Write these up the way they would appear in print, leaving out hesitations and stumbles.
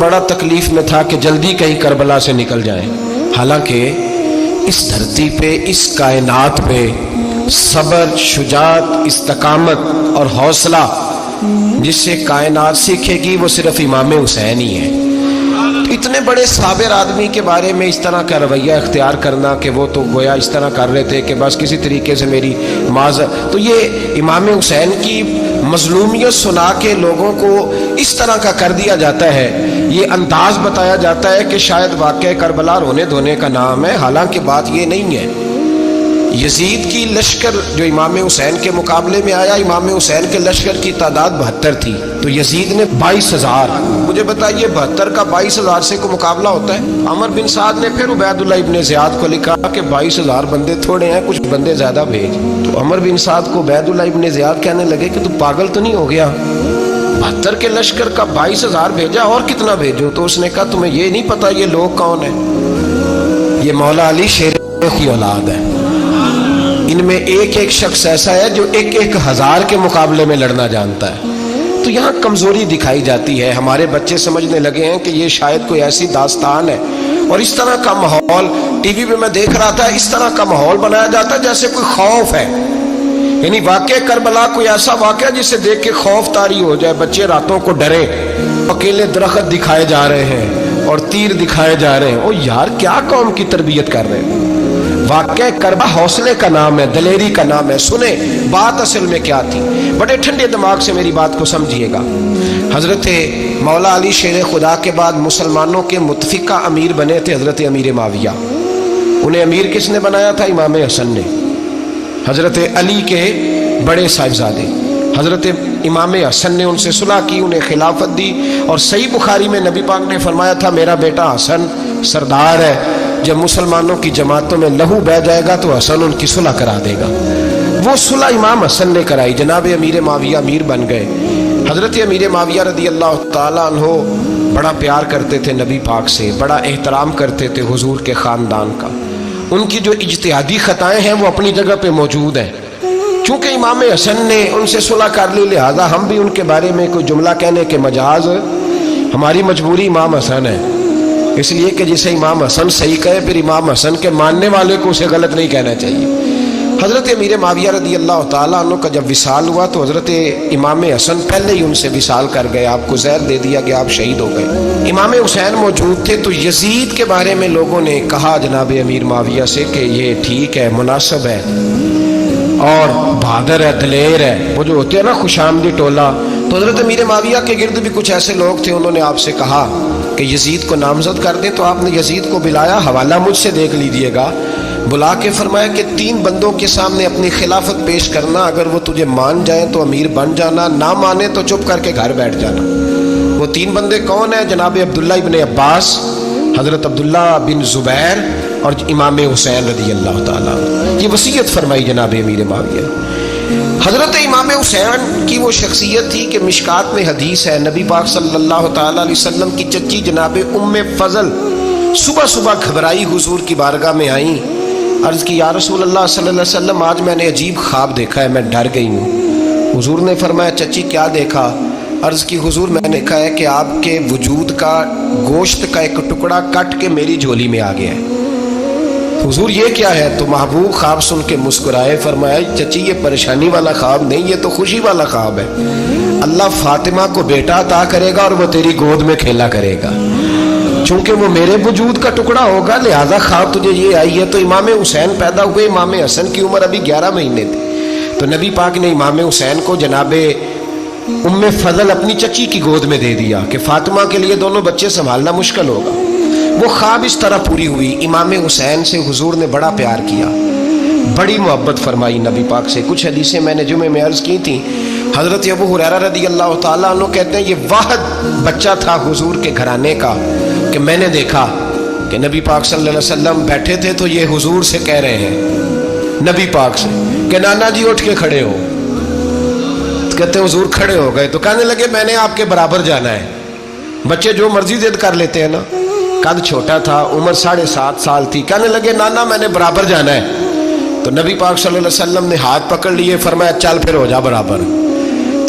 بڑا تکلیف میں تھا کہ جلدی کہیں کربلا سے نکل جائیں، حالانکہ اس دھرتی پہ، اس کائنات پہ صبر، شجاعت، استقامت اور حوصلہ جس سے کائنات سیکھے گی وہ صرف امام حسین ہی ہے۔ اتنے بڑے صابر آدمی کے بارے میں اس طرح کا رویہ اختیار کرنا کہ وہ تو گویا اس طرح کر رہے تھے کہ بس کسی طریقے سے میری معذرت، تو یہ امام حسین کی مظلومیت سنا کے لوگوں کو اس طرح کا کر دیا جاتا ہے، یہ انداز بتایا جاتا ہے کہ شاید واقعہ کربلا رونے دھونے کا نام ہے، حالانکہ بات یہ نہیں ہے۔ یزید کی لشکر جو امام حسین کے مقابلے میں آیا، امام حسین کے لشکر کی تعداد 72 تھی، تو یزید نے 22,000۔ مجھے بتائیے 72 کا 22,000 سے کوئی مقابلہ ہوتا ہے؟ عمر بن سعد نے پھر عبید اللہ ابن زیاد کو لکھا کہ 22,000 بندے تھوڑے ہیں، کچھ بندے زیادہ بھیج۔ تو عمر بن سعد کو عبید اللہ ابن زیاد کہنے لگے کہ تو پاگل تو نہیں ہو گیا، 72 کے لشکر کا 22,000 بھیجا، اور کتنا بھیجو؟ تو اس نے کہا تمہیں یہ نہیں پتا یہ لوگ کون ہیں؟ یہ مولا علی شیر کی اولاد ہے، ان میں ایک ایک شخص ایسا ہے جو 1,000 کے مقابلے میں لڑنا جانتا ہے۔ تو یہاں کمزوری دکھائی جاتی ہے، ہمارے بچے سمجھنے لگے ہیں کہ یہ شاید کوئی ایسی داستان ہے، اور اس طرح کا ماحول ٹی وی پہ میں دیکھ رہا تھا، اس طرح کا ماحول بنایا جاتا ہے جیسے کوئی خوف ہے، یعنی واقع کربلا کوئی ایسا واقعہ جسے دیکھ کے خوف طاری ہو جائے، بچے راتوں کو ڈرے، اکیلے درخت دکھائے جا رہے ہیں اور تیر دکھائے جا رہے ہیں۔ او یار کیا قوم کی تربیت کر رہے ہیں؟ واقعہ کربلا حوصلے کا نام ہے، دلیری کا نام ہے۔ سنیں بات اصل میں کیا تھی، بڑے ٹھنڈے دماغ سے میری بات کو سمجھیے گا۔ حضرت مولا علی شیر خدا کے بعد مسلمانوں کے متفقہ امیر بنے تھے حضرت امیر معاویہ۔ انہیں امیر کس نے بنایا تھا؟ امام حسن نے، حضرت علی کے بڑے صاحبزادے۔ حضرت امام حسن نے ان سے صلح کی، انہیں خلافت دی، اور صحیح بخاری میں نبی پاک نے فرمایا تھا میرا بیٹا حسن سردار ہے، جب مسلمانوں کی جماعتوں میں لہو بہ جائے گا تو حسن ان کی صلح کرا دے گا۔ وہ صلح امام حسن نے کرائی، جناب امیر معاویہ امیر بن گئے۔ حضرت امیر معاویہ رضی اللہ تعالیٰ عنہ بڑا پیار کرتے تھے نبی پاک سے، بڑا احترام کرتے تھے حضور کے خاندان کا۔ ان کی جو اجتہادی خطائیں ہیں وہ اپنی جگہ پہ موجود ہیں، چونکہ امام حسن نے ان سے صلح کر لی، لہذا ہم بھی ان کے بارے میں کوئی جملہ کہنے کے مجاز، ہماری مجبوری امام حسن ہے، اس لیے کہ جسے امام حسن صحیح کہے پھر امام حسن کے ماننے والے کو اسے غلط نہیں کہنا چاہیے۔ حضرت امیر معاویہ رضی اللہ تعالیٰ عنہ کا جب وصال ہوا تو حضرت امام حسن پہلے ہی ان سے وصال کر گئے، آپ کو زہر دے دیا گیا، آپ شہید ہو گئے۔ امام حسین موجود تھے، تو یزید کے بارے میں لوگوں نے کہا جناب امیر معاویہ سے کہ یہ ٹھیک ہے، مناسب ہے اور بہادر ہے، دلیر ہے، وہ جو ہوتے ہیں نا خوش آمدی ٹولہ۔ تو حضرت امیر معاویہ کے گرد بھی کچھ ایسے لوگ تھے، انہوں نے آپ سے کہا کہ یزید کو نامزد کر دیں، تو آپ نے یزید کو بلایا، حوالہ مجھ سے دیکھ لیجئے گا، بلا کے فرمایا کہ 3 بندوں کے سامنے اپنی خلافت پیش کرنا، اگر وہ تجھے مان جائیں تو امیر بن جانا، نہ مانے تو چپ کر کے گھر بیٹھ جانا۔ وہ 3 بندے کون ہیں؟ جناب عبداللہ ابن عباس، حضرت عبداللہ بن زبیر اور امام حسین رضی اللہ تعالیٰ۔ یہ وصیت فرمائی جناب امیر معاویہ۔ حضرت امام حسین کی وہ شخصیت تھی کہ مشکات میں حدیث ہے، نبی پاک صلی اللہ تعالیٰ علیہ وسلم کی چچی جناب ام فضل صبح صبح گھبرائی حضور کی بارگاہ میں آئیں، عرض کی یا رسول اللہ صلی اللہ علیہ وسلم آج میں نے عجیب خواب دیکھا ہے، میں ڈر گئی ہوں۔ حضور نے فرمایا چچی کیا دیکھا؟ عرض کی حضور میں نے کہا ہے کہ آپ کے وجود کا گوشت کا ایک ٹکڑا کٹ کے میری جھولی میں آ گیا ہے۔ حضور یہ کیا ہے؟ تو محبوب خواب سن کے مسکرائے، فرمایا چچی یہ پریشانی والا خواب نہیں، یہ تو خوشی والا خواب ہے، اللہ فاطمہ کو بیٹا عطا کرے گا اور وہ تیری گود میں کھیلا کرے گا، چونکہ وہ میرے وجود کا ٹکڑا ہوگا لہذا خواب تجھے یہ آئی ہے۔ تو امام حسین پیدا ہوئے، امام حسن کی عمر ابھی 11 مہینے تھی، تو نبی پاک نے امام حسین کو جناب ام فضل اپنی چچی کی گود میں دے دیا کہ فاطمہ کے لیے دونوں بچے سنبھالنا مشکل ہوگا۔ وہ خواب اس طرح پوری ہوئی۔ امام حسین سے حضور نے بڑا پیار کیا، بڑی محبت فرمائی نبی پاک سے۔ کچھ حدیثیں میں نے جمعے میں عرض کی تھیں، حضرت ابو ہریرہ رضی اللہ تعالیٰ عنہ کہتے ہیں یہ واحد بچہ تھا حضور کے گھرانے کا کہ میں نے دیکھا کہ نبی پاک صلی اللہ علیہ وسلم بیٹھے تھے تو یہ حضور سے کہہ رہے ہیں، نبی پاک سے کہ نانا جی اٹھ کے کھڑے ہو، کہتے ہیں حضور کھڑے ہو گئے، تو کہنے لگے میں نے آپ کے برابر جانا ہے۔ بچے جو مرضی ضد کر لیتے ہیں نا، قد چھوٹا تھا، عمر 7.5 سال تھی، کہنے لگے نانا میں نے برابر جانا ہے۔ تو نبی پاک صلی اللہ علیہ وسلم نے ہاتھ پکڑ لیے، فرمایا چل پھر ہو جا برابر۔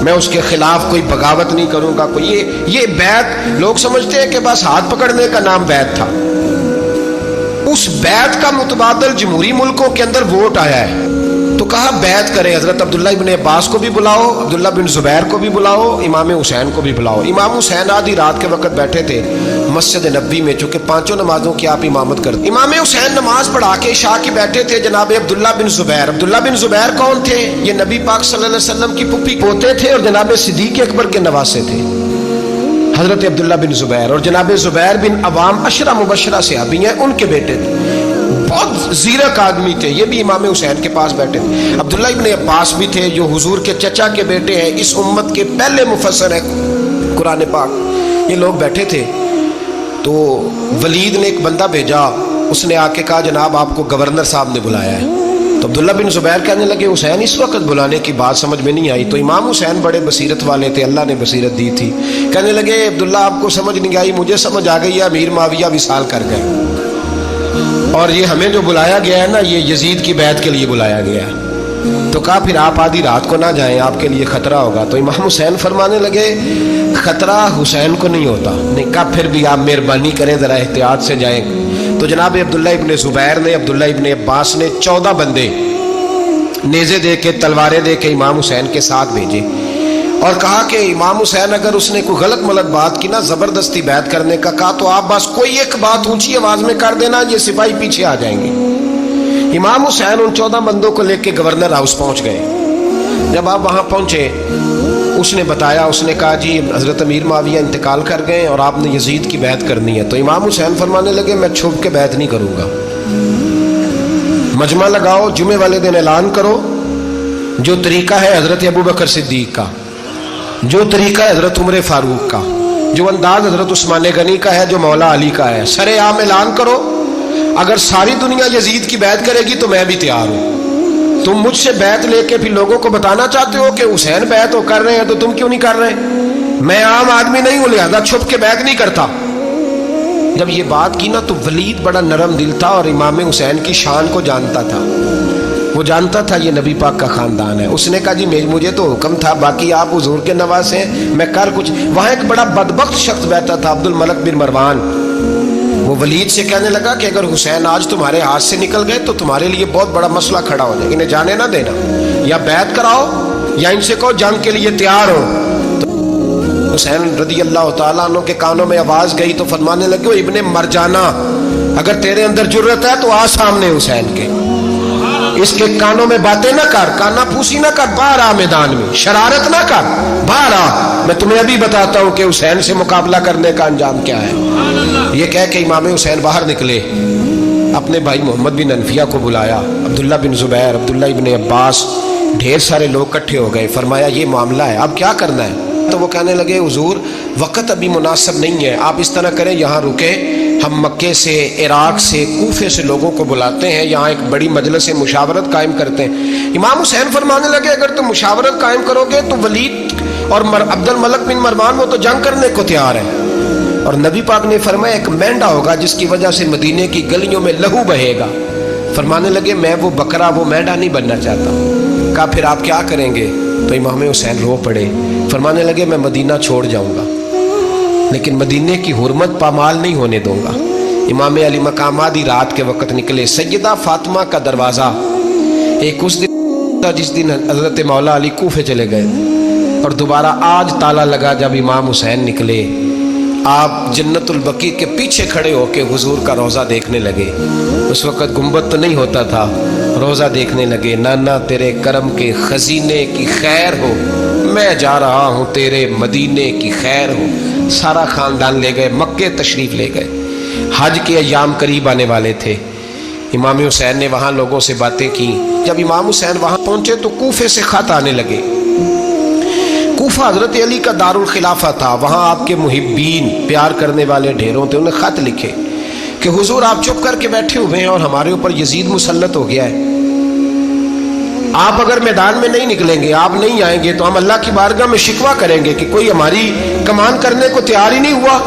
میں اس کے خلاف کوئی بغاوت نہیں کروں گا. کوئی یہ بیعت لوگ سمجھتے ہیں کہ بس ہاتھ پکڑنے کا نام بیعت تھا. اس بیعت کا متبادل جمہوری ملکوں کے اندر ووٹ آیا ہے. تو کہا بیعت کریں. حضرت عبداللہ ابن عباس کو بھی بلاؤ, عبداللہ بن زبیر کو بھی بلاؤ, امام حسین کو بھی بلاؤ. امام حسین آدھی رات کے وقت بیٹھے تھے مسجد نبوی میں, چونکہ 5 نمازوں کی آپ امامت کرتے. امام حسین نماز پڑھا کے عشاء کی بیٹھے تھے. جناب عبداللہ بن زبیر, عبداللہ بن زبیر کون تھے؟ یہ نبی پاک صلی اللہ علیہ وسلم کی پھپھی پوتے تھے اور جناب صدیق اکبر کے نواسے تھے حضرت عبداللہ بن زبیر. اور جناب زبیر بن عوام عشرہ مبشرہ صحابی ہیں, ان کے بیٹے تھے. بہت زیرک آدمی تھے. یہ بھی امام حسین کے پاس بیٹھے تھے. عبداللہ ابن عباس بھی تھے جو حضور کے چچا کے بیٹے ہیں, اس امت کے پہلے مفسر ہیں قرآن پاک. یہ لوگ بیٹھے تھے. تو ولید نے ایک بندہ بھیجا, اس نے آ کے کہا جناب آپ کو گورنر صاحب نے بلایا ہے. تو عبداللہ بن زبیر کہنے لگے حسین اس وقت بلانے کی بات سمجھ میں نہیں آئی. تو امام حسین بڑے بصیرت والے تھے, اللہ نے بصیرت دی تھی. کہنے لگے عبداللہ آپ کو سمجھ نہیں آئی, مجھے سمجھ آ گئی ہے, امیر معاویہ وصال کر گئے اور یہ ہمیں جو بلایا گیا ہے نا یہ یزید کی بیعت کے لیے بلایا گیا ہے. تو کہا پھر آپ آدھی رات کو نہ جائیں, آپ کے لیے خطرہ ہوگا. تو امام حسین فرمانے لگے خطرہ حسین کو نہیں ہوتا. نہیں کہا پھر بھی آپ مہربانی کریں ذرا احتیاط سے جائیں. تو جناب عبداللہ ابن زبیر نے, عبداللہ ابن عباس نے 14 بندے نیزے دے کے تلواریں دے کے امام حسین کے ساتھ بھیجے اور کہا کہ امام حسین اگر اس نے کوئی غلط ملت بات کی نا, زبردستی بیعت کرنے کا کہا, تو آپ بس کوئی ایک بات اونچی آواز میں کر دینا, یہ سپاہی پیچھے آ جائیں گے. امام حسین ان 14 بندوں کو لے کے گورنر ہاؤس پہنچ گئے. جب آپ وہاں پہنچے اس نے بتایا, اس نے کہا جی حضرت امیر معاویہ انتقال کر گئے اور آپ نے یزید کی بیعت کرنی ہے. تو امام حسین فرمانے لگے میں چھپ کے بیعت نہیں کروں گا. مجمع لگاؤ, جمعے والے دن اعلان کرو, جو طریقہ ہے حضرت ابو بکر صدیق کا, جو طریقہ ہے حضرت عمر فاروق کا, جو انداز حضرت عثمان غنی کا ہے, جو مولا علی کا ہے, سر عام اعلان کرو. اگر ساری دنیا یزید کی بیعت کرے گی تو میں بھی تیار ہوں. تم مجھ سے بیعت لے کے پھر لوگوں کو بتانا چاہتے ہو کہ حسین بیعت ہو کر رہے ہیں تو تم کیوں نہیں کر رہے؟ میں عام آدمی نہیں ہوں, لہذا چھپ کے بیعت نہیں کرتا. جب یہ بات کی نا تو ولید بڑا نرم دل تھا اور امام حسین کی شان کو جانتا تھا. وہ جانتا تھا یہ نبی پاک کا خاندان ہے. اس نے کہا جی مجھے تو حکم تھا, باقی آپ حضور کے نواسے ہیں, میں کر کچھ. وہاں ایک بڑا بدبخت شخص بیٹھا تھا عبد الملک بن مروان. وہ ولید سے کہنے لگا کہ اگر حسین آج تمہارے ہاتھ سے نکل گئے تو تمہارے لیے بہت بڑا مسئلہ کھڑا ہو جائے. انہیں جانے نہ دینا, یا بیعت کراؤ یا ان سے کہو جنگ کے لیے تیار ہو. تو حسین رضی اللہ تعالیٰ عنہ کے کانوں میں آواز گئی تو فرمانے لگے ابن مرجانہ اگر تیرے اندر جرت ہے تو آ سامنے حسین کے, اس کے کانوں میں باتیں نہ کر, کانا پھوسی نہ کر, باہر آ میدان میں, شرارت نہ کر, باہر آ, میں تمہیں ابھی بتاتا ہوں کہ حسین سے مقابلہ کرنے کا انجام کیا ہے. یہ کہہ کہ امام حسین باہر نکلے, اپنے بھائی محمد بن انفیہ کو بلایا, عبداللہ بن زبیر, عبداللہ ابن عباس, ڈھیر سارے لوگ اکٹھے ہو گئے. فرمایا یہ معاملہ ہے, اب کیا کرنا ہے؟ تو وہ کہنے لگے حضور وقت ابھی مناسب نہیں ہے, آپ اس طرح کریں یہاں رکے, ہم مکے سے, عراق سے, کوفے سے لوگوں کو بلاتے ہیں, یہاں ایک بڑی مجلس مشاورت قائم کرتے ہیں. امام حسین فرمانے لگے اگر تم مشاورت قائم کرو گے تو ولید اور عبد الملک بن مروان وہ تو جنگ کرنے کو تیار ہیں, اور نبی پاک نے فرمایا ایک مینڈا ہوگا جس کی وجہ سے مدینے کی گلیوں میں لہو بہے گا. فرمانے لگے میں وہ بکرا, وہ مینڈا نہیں بننا چاہتا. کہا پھر آپ کیا کریں گے؟ تو امام حسین رو پڑے, فرمانے لگے میں مدینہ چھوڑ جاؤں گا لیکن مدینے کی حرمت پامال نہیں ہونے دوں گا. امام علی مقام آدھی رات کے وقت نکلے. سیدہ فاطمہ کا دروازہ ایک اس دن تھا جس دن حضرت مولا علی کوفے چلے گئے, اور دوبارہ آج تالا لگا جب امام حسین نکلے. آپ جنت البقیع کے پیچھے کھڑے ہو کے حضور کا روضہ دیکھنے لگے. اس وقت گنبد تو نہیں ہوتا تھا, روضہ دیکھنے لگے. نانا تیرے کرم کے خزینے کی خیر ہو, میں جا رہا ہوں تیرے مدینے کی خیر ہو. سارا خاندان لے گئے, مکے تشریف لے گئے. حج کے ایام قریب آنے والے تھے. امام حسین نے وہاں لوگوں سے باتیں کی. جب امام حسین وہاں پہنچے تو کوفے سے خط آنے لگے. کوفہ حضرت علی کا دارالخلافہ تھا, وہاں آپ کے محبین, پیار کرنے والے ڈھیروں تھے. انہیں خط لکھے کہ حضور آپ چپ کر کے بیٹھے ہوئے ہیں اور ہمارے اوپر یزید مسلط ہو گیا ہے. آپ اگر میدان میں نہیں نکلیں گے, آپ نہیں آئیں گے تو ہم اللہ کی بارگاہ میں شکوہ کریں گے کہ کوئی ہماری کمان کرنے کو تیار ہی نہیں ہوا.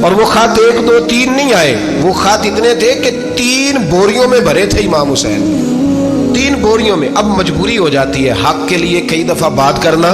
اور وہ خط 1 2 3 نہیں آئے, وہ خط اتنے تھے کہ 3 بوریوں میں بھرے تھے امام حسین, 3 بوریوں میں. اب مجبوری ہو جاتی ہے حق کے لیے کئی دفعہ بات کرنا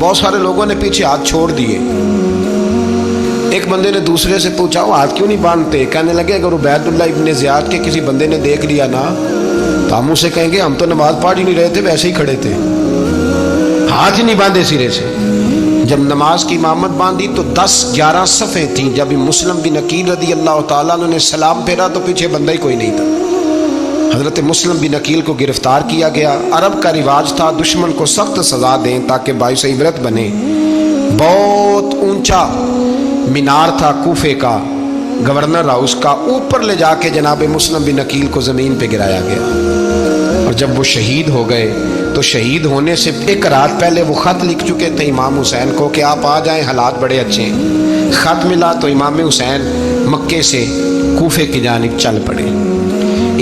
بہت سارے لوگوں نے پیچھے ہاتھ چھوڑ دیے۔ ایک بندے نے دوسرے سے پوچھا وہ ہاتھ کیوں نہیں باندھتے؟ کہنے لگے اگر عبید اللہ ابن زیاد کے کسی بندے نے دیکھ لیا نا تو ہم اسے کہیں گے ہم تو نماز پڑھ ہی نہیں رہے تھے، ویسے ہی کھڑے تھے، ہاتھ ہی نہیں باندھے سرے سے۔ جب نماز کی امامت باندھی تو 10-11 صفیں تھیں۔ جب مسلم بن عقیل رضی اللہ تعالیٰ عنہ نے سلام پھیرا تو پیچھے بندہ ہی کوئی نہیں تھا۔ حضرت مسلم بن عقیل کو گرفتار کیا گیا۔ عرب کا رواج تھا دشمن کو سخت سزا دیں تاکہ باعث عبرت بنے۔ بہت اونچا مینار تھا کوفے کا، گورنر ہاؤس کا، اوپر لے جا کے جناب مسلم بن عقیل کو زمین پہ گرایا گیا۔ اور جب وہ شہید ہو گئے تو شہید ہونے سے ایک رات پہلے وہ خط لکھ چکے تھے امام حسین کو کہ آپ آ جائیں، حالات بڑے اچھے ہیں۔ خط ملا تو امام حسین مکے سے کوفے کی جانب چل پڑے۔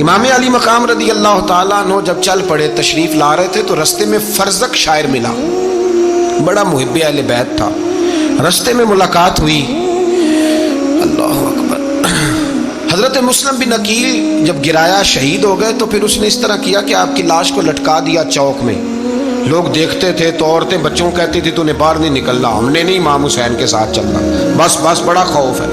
امام علی مقام رضی اللہ تعالیٰ عنہ جب چل پڑے تشریف لا رہے تھے تو رستے میں فرزق شاعر ملا، بڑا محب اہل بیت تھا۔ رستے میں ملاقات ہوئی، اللہ اکبر۔ حضرت مسلم بن عقیل جب گرایا شہید ہو گئے تو پھر اس نے اس طرح کیا کہ آپ کی لاش کو لٹکا دیا چوک میں۔ لوگ دیکھتے تھے تو عورتیں بچوں کو کہتی تھی تو نے باہر نہیں نکلنا، ہم نے نہیں امام حسین کے ساتھ چلنا، بس بس بڑا خوف ہے،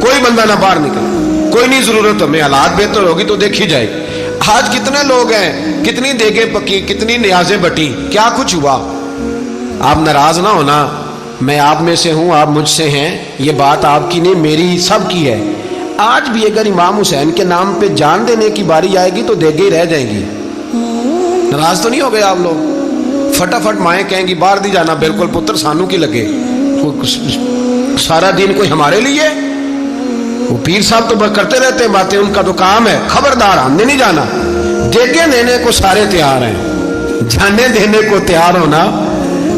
کوئی بندہ نہ باہر نکلے، کوئی نہیں ضرورت ہمیں، حالات بہتر ہوگی تو دیکھی جائے گی۔ آج کتنے لوگ ہیں، کتنی دیگیں پکی، کتنی نیازیں بٹی، کیا کچھ ہوا۔ آپ ناراض نہ ہونا، میں آپ میں سے ہوں، آپ مجھ سے ہیں، یہ بات آپ کی نہیں میری سب کی ہے۔ آج بھی اگر امام حسین کے نام پہ جان دینے کی باری آئے گی تو دیگیں ہی رہ جائیں گی۔ ناراض تو نہیں ہو گئے آپ لوگ؟ فٹافٹ مائیں کہیں گی باہر دی جانا، بالکل پتر سانو کی لگے، سارا دن کوئی ہمارے لیے؟ وہ پیر صاحب تو کرتے رہتے ہیں باتیں، ان کا تو کام ہے، خبردار ہم نے نہیں جانا۔ دیگیں دینے کو سارے تیار ہیں، جانے دینے کو تیار ہونا۔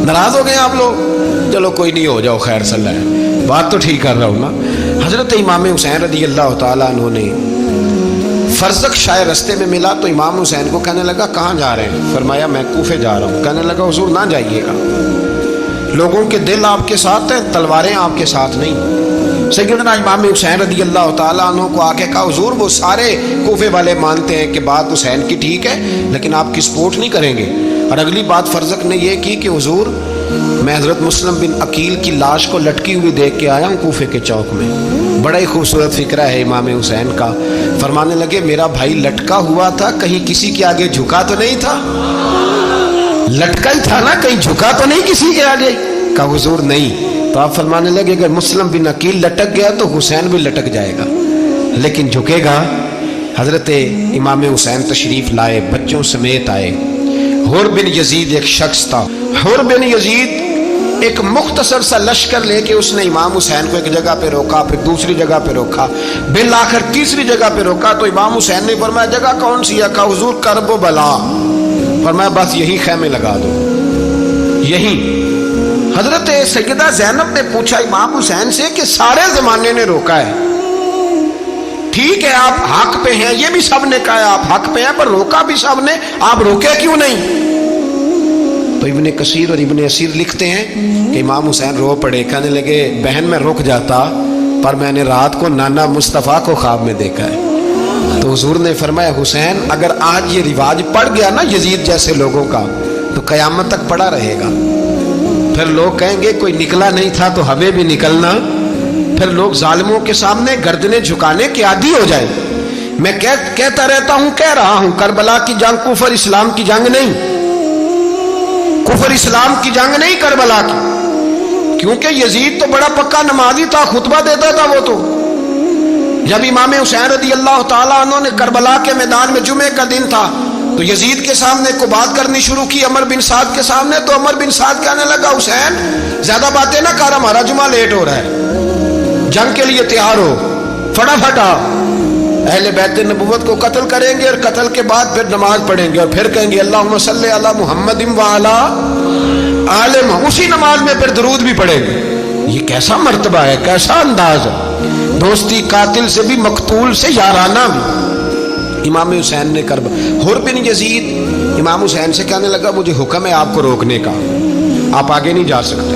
ناراض ہو گئے آپ لوگ؟ چلو کوئی نہیں، ہو جاؤ، خیر صلی اللہ ہے، بات تو ٹھیک کر رہا ہوں نا۔ حضرت امام حسین رضی اللہ تعالیٰ عنہ نے فرزق شاعر رستے میں ملا تو امام حسین کو کہنے لگا کہاں جا رہے ہیں؟ فرمایا میں کوفے جا رہا ہوں۔ کہنے لگا حضور نہ جائیے گا، لوگوں کے دل آپ کے ساتھ ہیں، تلواریں آپ کے ساتھ نہیں۔ سیدنا امام حسین رضی اللہ تعالیٰ عنہ کو آ کے کہا حضور وہ سارے کوفے والے مانتے ہیں کہ بات حسین کی ٹھیک ہے لیکن آپ کی سپورٹ نہیں کریں گے۔ اور اگلی بات فرزق نے یہ کی کہ حضور میں حضرت مسلم بن عقیل کی لاش کو لٹکی ہوئی دیکھ کے آیا ہوں کوفے کے چوک میں۔ بڑا ہی خوبصورت فکرہ ہے امام حسین کا۔ فرمانے لگے میرا بھائی لٹکا ہوا تھا، کہیں کسی کے آگے جھکا تو نہیں تھا؟ لٹکا ہی تھا نا، کہیں جھکا تو نہیں کسی کے آگے؟ کہا حضور نہیں۔ تو آپ فرمانے لگے اگر مسلم بن عقیل لٹک گیا تو حسین بھی لٹک جائے گا، لیکن جھکے گا۔ حضرت امام حسین تشریف لائے، بچوں سمیت آئے۔ حر بن یزید ایک شخص تھا۔ حر بن یزید ایک مختصر سا لشکر لے کے اس نے امام حسین کو ایک جگہ پہ روکا، پھر دوسری جگہ پہ روکا، بالآخر تیسری جگہ پہ روکا تو امام حسین نے فرمایا جگہ کون سی ہے؟ کہا حضور کرب و بلا۔ فرمایا بس یہی خیمے لگا دو، یہی۔ حضرت سیدہ زینب نے پوچھا امام حسین سے کہ سارے زمانے نے روکا ہے، ٹھیک ہے آپ حق پہ ہیں، یہ بھی سب نے کہا ہے آپ حق پہ ہیں، پر روکا بھی سب نے، آپ روکے کیوں نہیں؟ تو ابن کثیر اور ابن اسیر لکھتے ہیں کہ امام حسین رو پڑے، کہنے لگے بہن میں رک جاتا پر میں نے رات کو نانا مصطفیٰ کو خواب میں دیکھا ہے۔ تو حضور نے فرمایا حسین اگر آج یہ رواج پڑ گیا نا یزید جیسے لوگوں کا تو قیامت تک پڑا رہے گا۔ پھر لوگ کہیں گے کوئی نکلا نہیں تھا تو ہمیں بھی نکلنا، پھر لوگ ظالموں کے سامنے گردنیں جھکانے کے عادی ہو جائیں۔ میں کہتا رہتا ہوں، کہہ رہا ہوں، کربلا کی جنگ کفر اسلام کی جنگ نہیں، کفر اسلام کی جنگ نہیں کربلا کی، کیونکہ یزید تو بڑا پکا نمازی تھا، خطبہ دیتا تھا وہ تو۔ جب امام حسین رضی اللہ تعالیٰ عنہ نے کربلا کے میدان میں جمعے کا دن تھا تو یزید کے سامنے کو بات کرنی شروع کی عمر بن سعد کے سامنے، تو عمر بن سعد کہنے لگا حسین زیادہ باتیں نہ کر، ہمارا جمعہ لیٹ ہو رہا ہے، جنگ کے لیے تیار ہو، فٹافٹ آ۔ اہل بیت نبوت کو قتل کریں گے اور قتل کے بعد پھر نماز پڑھیں گے اور پھر کہیں گے اللہم صلی علی محمد وعلی آل محمد، اسی نماز میں پھر درود بھی پڑھیں گے۔ یہ کیسا مرتبہ ہے، کیسا انداز ہے، دوستی قاتل سے بھی مقتول سے یارانہ بھی۔ امام حسین نے حر بن یزید امام حسین سے کہنے لگا مجھے حکم ہے آپ کو روکنے کا، آپ آگے نہیں جا سکتے۔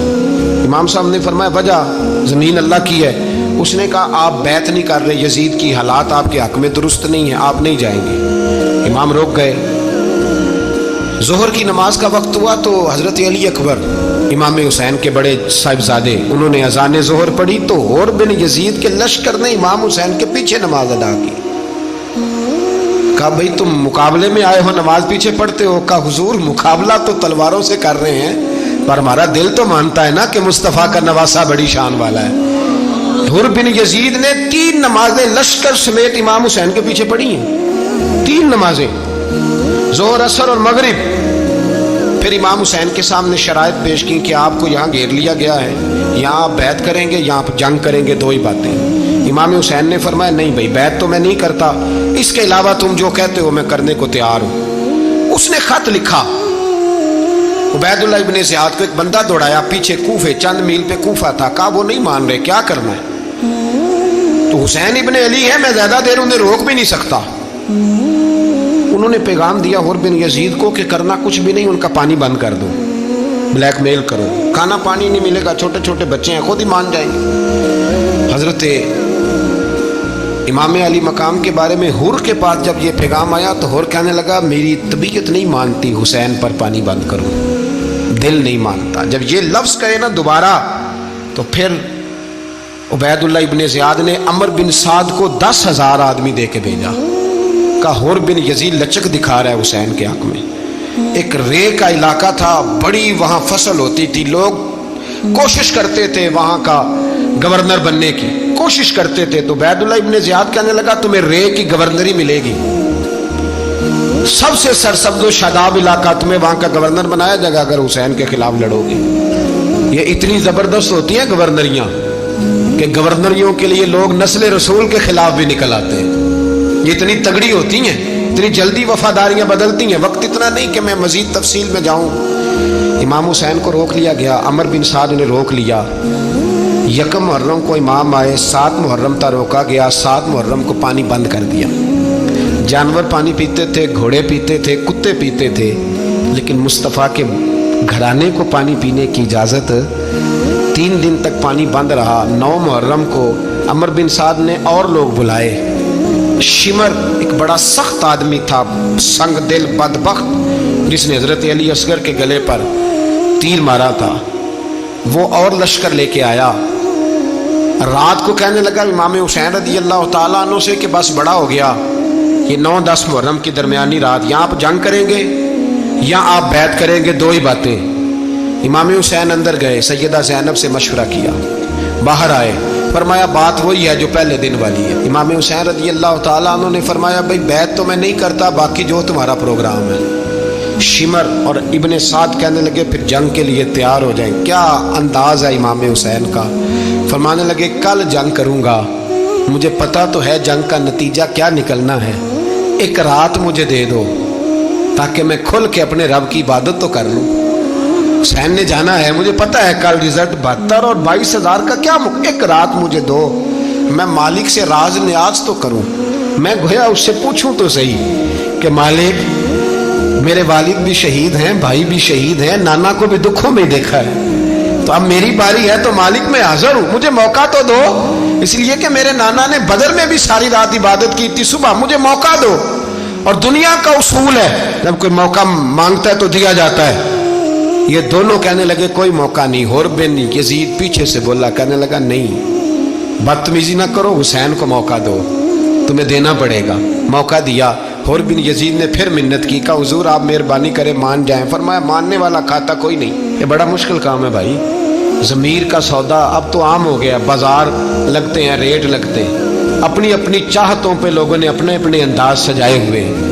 امام صاحب نے فرمایا وجہ زمین اللہ کی ہے۔ اس نے کہا آپ بیعت نہیں کر رہے، یزید کی حالات آپ کے حق میں درست نہیں ہیں، آپ نہیں جائیں گے۔ امام روک گئے۔ ظہر کی نماز کا وقت ہوا تو حضرت علی اکبر امام حسین کے بڑے صاحبزادے، انہوں نے اذان ظہر پڑھی تو حور بن یزید کے لشکر نے امام حسین کے پیچھے نماز ادا کی۔ کہا بھئی تم مقابلے میں آئے ہو، نماز پیچھے پڑھتے ہو؟ کہا حضور مقابلہ تو تلواروں سے کر رہے ہیں، پر ہمارا دل تو مانتا ہے نا کہ مصطفیٰ کا نواسہ بڑی شان والا ہے۔ حر بن یزید نے 3 نمازیں لشکر سمیت امام حسین کے پیچھے پڑھی ہیں، 3 نمازیں، ظہر اثر اور مغرب۔ پھر امام حسین کے سامنے شرائط پیش کی کہ آپ کو یہاں گھیر لیا گیا ہے، یہاں آپ بیعت کریں گے، یہاں آپ جنگ کریں گے، 2 ہی باتیں۔ امام حسین نے فرمایا نہیں بھائی بیعت تو میں نہیں کرتا، اس کے علاوہ تم جو کہتے ہو میں کرنے کو تیار ہوں۔ اس نے خط لکھا، عبید اللہ ابن زیاد کو ایک بندہ دوڑایا پیچھے، کوفے چند میل پہ کوفہ تھا، کہا وہ نہیں مان رہے، کیا کرنا ہے؟ تو حسین ابن علی ہے، میں زیادہ دیر انہیں روک بھی نہیں سکتا۔ انہوں نے پیغام دیا حر بن یزید کو کہ کرنا کچھ بھی نہیں، ان کا پانی بند کر دو، بلیک میل کرو، کھانا پانی نہیں ملے گا، چھوٹے چھوٹے بچے ہیں، خود ہی مان جائیں گے۔ حضرت امام علی مقام کے بارے میں حر کے پاس جب یہ پیغام آیا تو حر کہنے لگا میری طبیعت نہیں مانتی حسین پر پانی بند کروں، دل نہیں مانتا۔ جب یہ لفظ کہے نا دوبارہ تو پھر عبید اللہ ابن زیاد نے عمر بن سعد کو 10,000 آدمی دے کے بھیجا، کہا حر بن یزید لچک دکھا رہا ہے حسین کے حق میں۔ ایک رے کا علاقہ تھا، بڑی وہاں فصل ہوتی تھی، لوگ کوشش کرتے تھے وہاں کا گورنر بننے کی، کوشش کرتے تھے۔ تو عبید اللہ ابن زیاد کہنے لگا تمہیں رے کی گورنری ملے گی، سب سے سرسبز و شاداب علاقہ، تمہیں وہاں کا گورنر بنایا جائے گا اگر حسین کے خلاف لڑو گے۔ یہ اتنی زبردست ہوتی ہیں گورنریاں کہ گورنریوں کے لیے لوگ نسل رسول کے خلاف بھی نکل آتے ہیں، یہ اتنی تگڑی ہوتی ہیں، اتنی جلدی وفاداریاں بدلتی ہیں۔ وقت اتنا نہیں کہ میں مزید تفصیل میں جاؤں۔ امام حسین کو روک لیا گیا، عمر بن سعد نے روک لیا۔ 1 محرم کو امام آئے، 7 محرم تا روکا گیا، 7 محرم کو پانی بند کر دیا۔ جانور پانی پیتے تھے، گھوڑے پیتے تھے، کتے پیتے تھے، لیکن مصطفیٰ کے گھرانے کو پانی پینے کی اجازت 3 دن تک پانی بند رہا۔ 9 محرم کو عمر بن سعد نے اور لوگ بلائے۔ شمر ایک بڑا سخت آدمی تھا، سنگ دل بدبخت، جس نے حضرت علی اصغر کے گلے پر تیر مارا تھا، وہ اور لشکر لے کے آیا۔ رات کو کہنے لگا امام حسین رضی اللہ تعالیٰ عنہ سے کہ بس بڑا ہو گیا، یہ 9-10 محرم کی درمیانی رات، یا آپ جنگ کریں گے یا آپ بیعت کریں گے، 2 ہی باتیں۔ امام حسین اندر گئے، سیدہ زینب سے مشورہ کیا، باہر آئے، فرمایا بات وہی ہے جو پہلے دن والی ہے۔ امام حسین رضی اللہ تعالیٰ عنہ نے فرمایا بھائی بیعت تو میں نہیں کرتا، باقی جو تمہارا پروگرام ہے۔ شمر اور ابن سعد کہنے لگے پھر جنگ کے لیے تیار ہو جائیں۔ کیا انداز ہے امام حسین کا، فرمانے لگے کل جنگ کروں گا، مجھے پتا تو ہے جنگ کا نتیجہ کیا نکلنا ہے، 1 رات مجھے دے دو تاکہ میں کھل کے اپنے رب کی عبادت تو کر لوں۔ حسین نے جانا ہے، مجھے پتا ہے کل رزلٹ 72 اور 22,000 کا کیا 1 رات مجھے دو، میں مالک سے راز نیاز تو کروں، میں گویا اس سے پوچھوں تو صحیح کہ مالک میرے والد بھی شہید ہیں، بھائی بھی شہید ہیں، نانا کو بھی دکھوں میں دیکھا ہے، تو اب میری باری ہے تو مالک میں حاضر ہوں، مجھے موقع تو دو، اس لیے کہ میرے نانا نے بدر میں بھی ساری رات عبادت کی تھی، صبح مجھے موقع دو۔ اور دنیا کا اصول ہے جب کوئی موقع مانگتا ہے تو دیا جاتا ہے۔ یہ دونوں کہنے لگے کوئی موقع نہیں۔ حر بن یزید پیچھے سے بولا، کہنے لگا نہیں بدتمیزی نہ کرو، حسین کو موقع دو، تمہیں دینا پڑے گا۔ موقع دیا۔ حر بن یزید نے پھر منت کی، کہا حضور آپ مہربانی کریں مان جائیں۔ فرمایا ماننے والا کھاتا کوئی نہیں، یہ بڑا مشکل کام ہے بھائی، ضمیر کا سودا اب تو عام ہو گیا، بازار لگتے ہیں، ریٹ لگتے ہیں، اپنی اپنی چاہتوں پہ لوگوں نے اپنے اپنے انداز سجائے ہوئے ہیں۔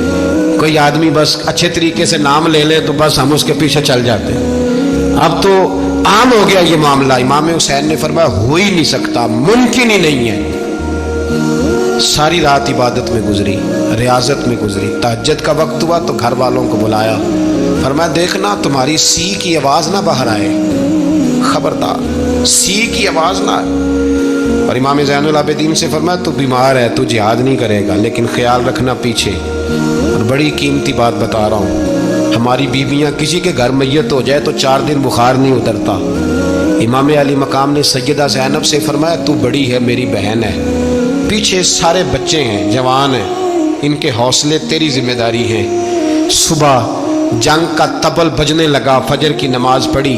کوئی آدمی بس اچھے طریقے سے نام لے لے تو بس ہم اس کے پیچھے چل جاتے ہیں، اب تو عام ہو گیا یہ معاملہ۔ امام حسین نے فرمایا ہو ہی نہیں سکتا، ممکن ہی نہیں ہے۔ ساری رات عبادت میں گزری، ریاضت میں گزری، تہجد کا وقت ہوا تو گھر والوں کو بلایا، فرمایا دیکھنا تمہاری سی کی آواز نہ باہر آئے، خبردار سی کی آواز نہ آئے۔ اور امام زین العابدین سے فرمایا تو بیمار ہے، تو جہاد نہیں کرے گا، لیکن خیال رکھنا پیچھے۔ اور بڑی قیمتی بات بتا رہا ہوں، ہماری بیویاں کسی کے گھر میت ہو جائے تو 4 دن بخار نہیں اترتا۔ امام علی مقام نے سیدہ زینب سے فرمایا تو بڑی ہے، میری بہن ہے، پیچھے سارے بچے ہیں، جوان ہیں، ان کے حوصلے تیری ذمہ داری ہیں۔ صبح جنگ کا طبل بجنے لگا، فجر کی نماز پڑھی،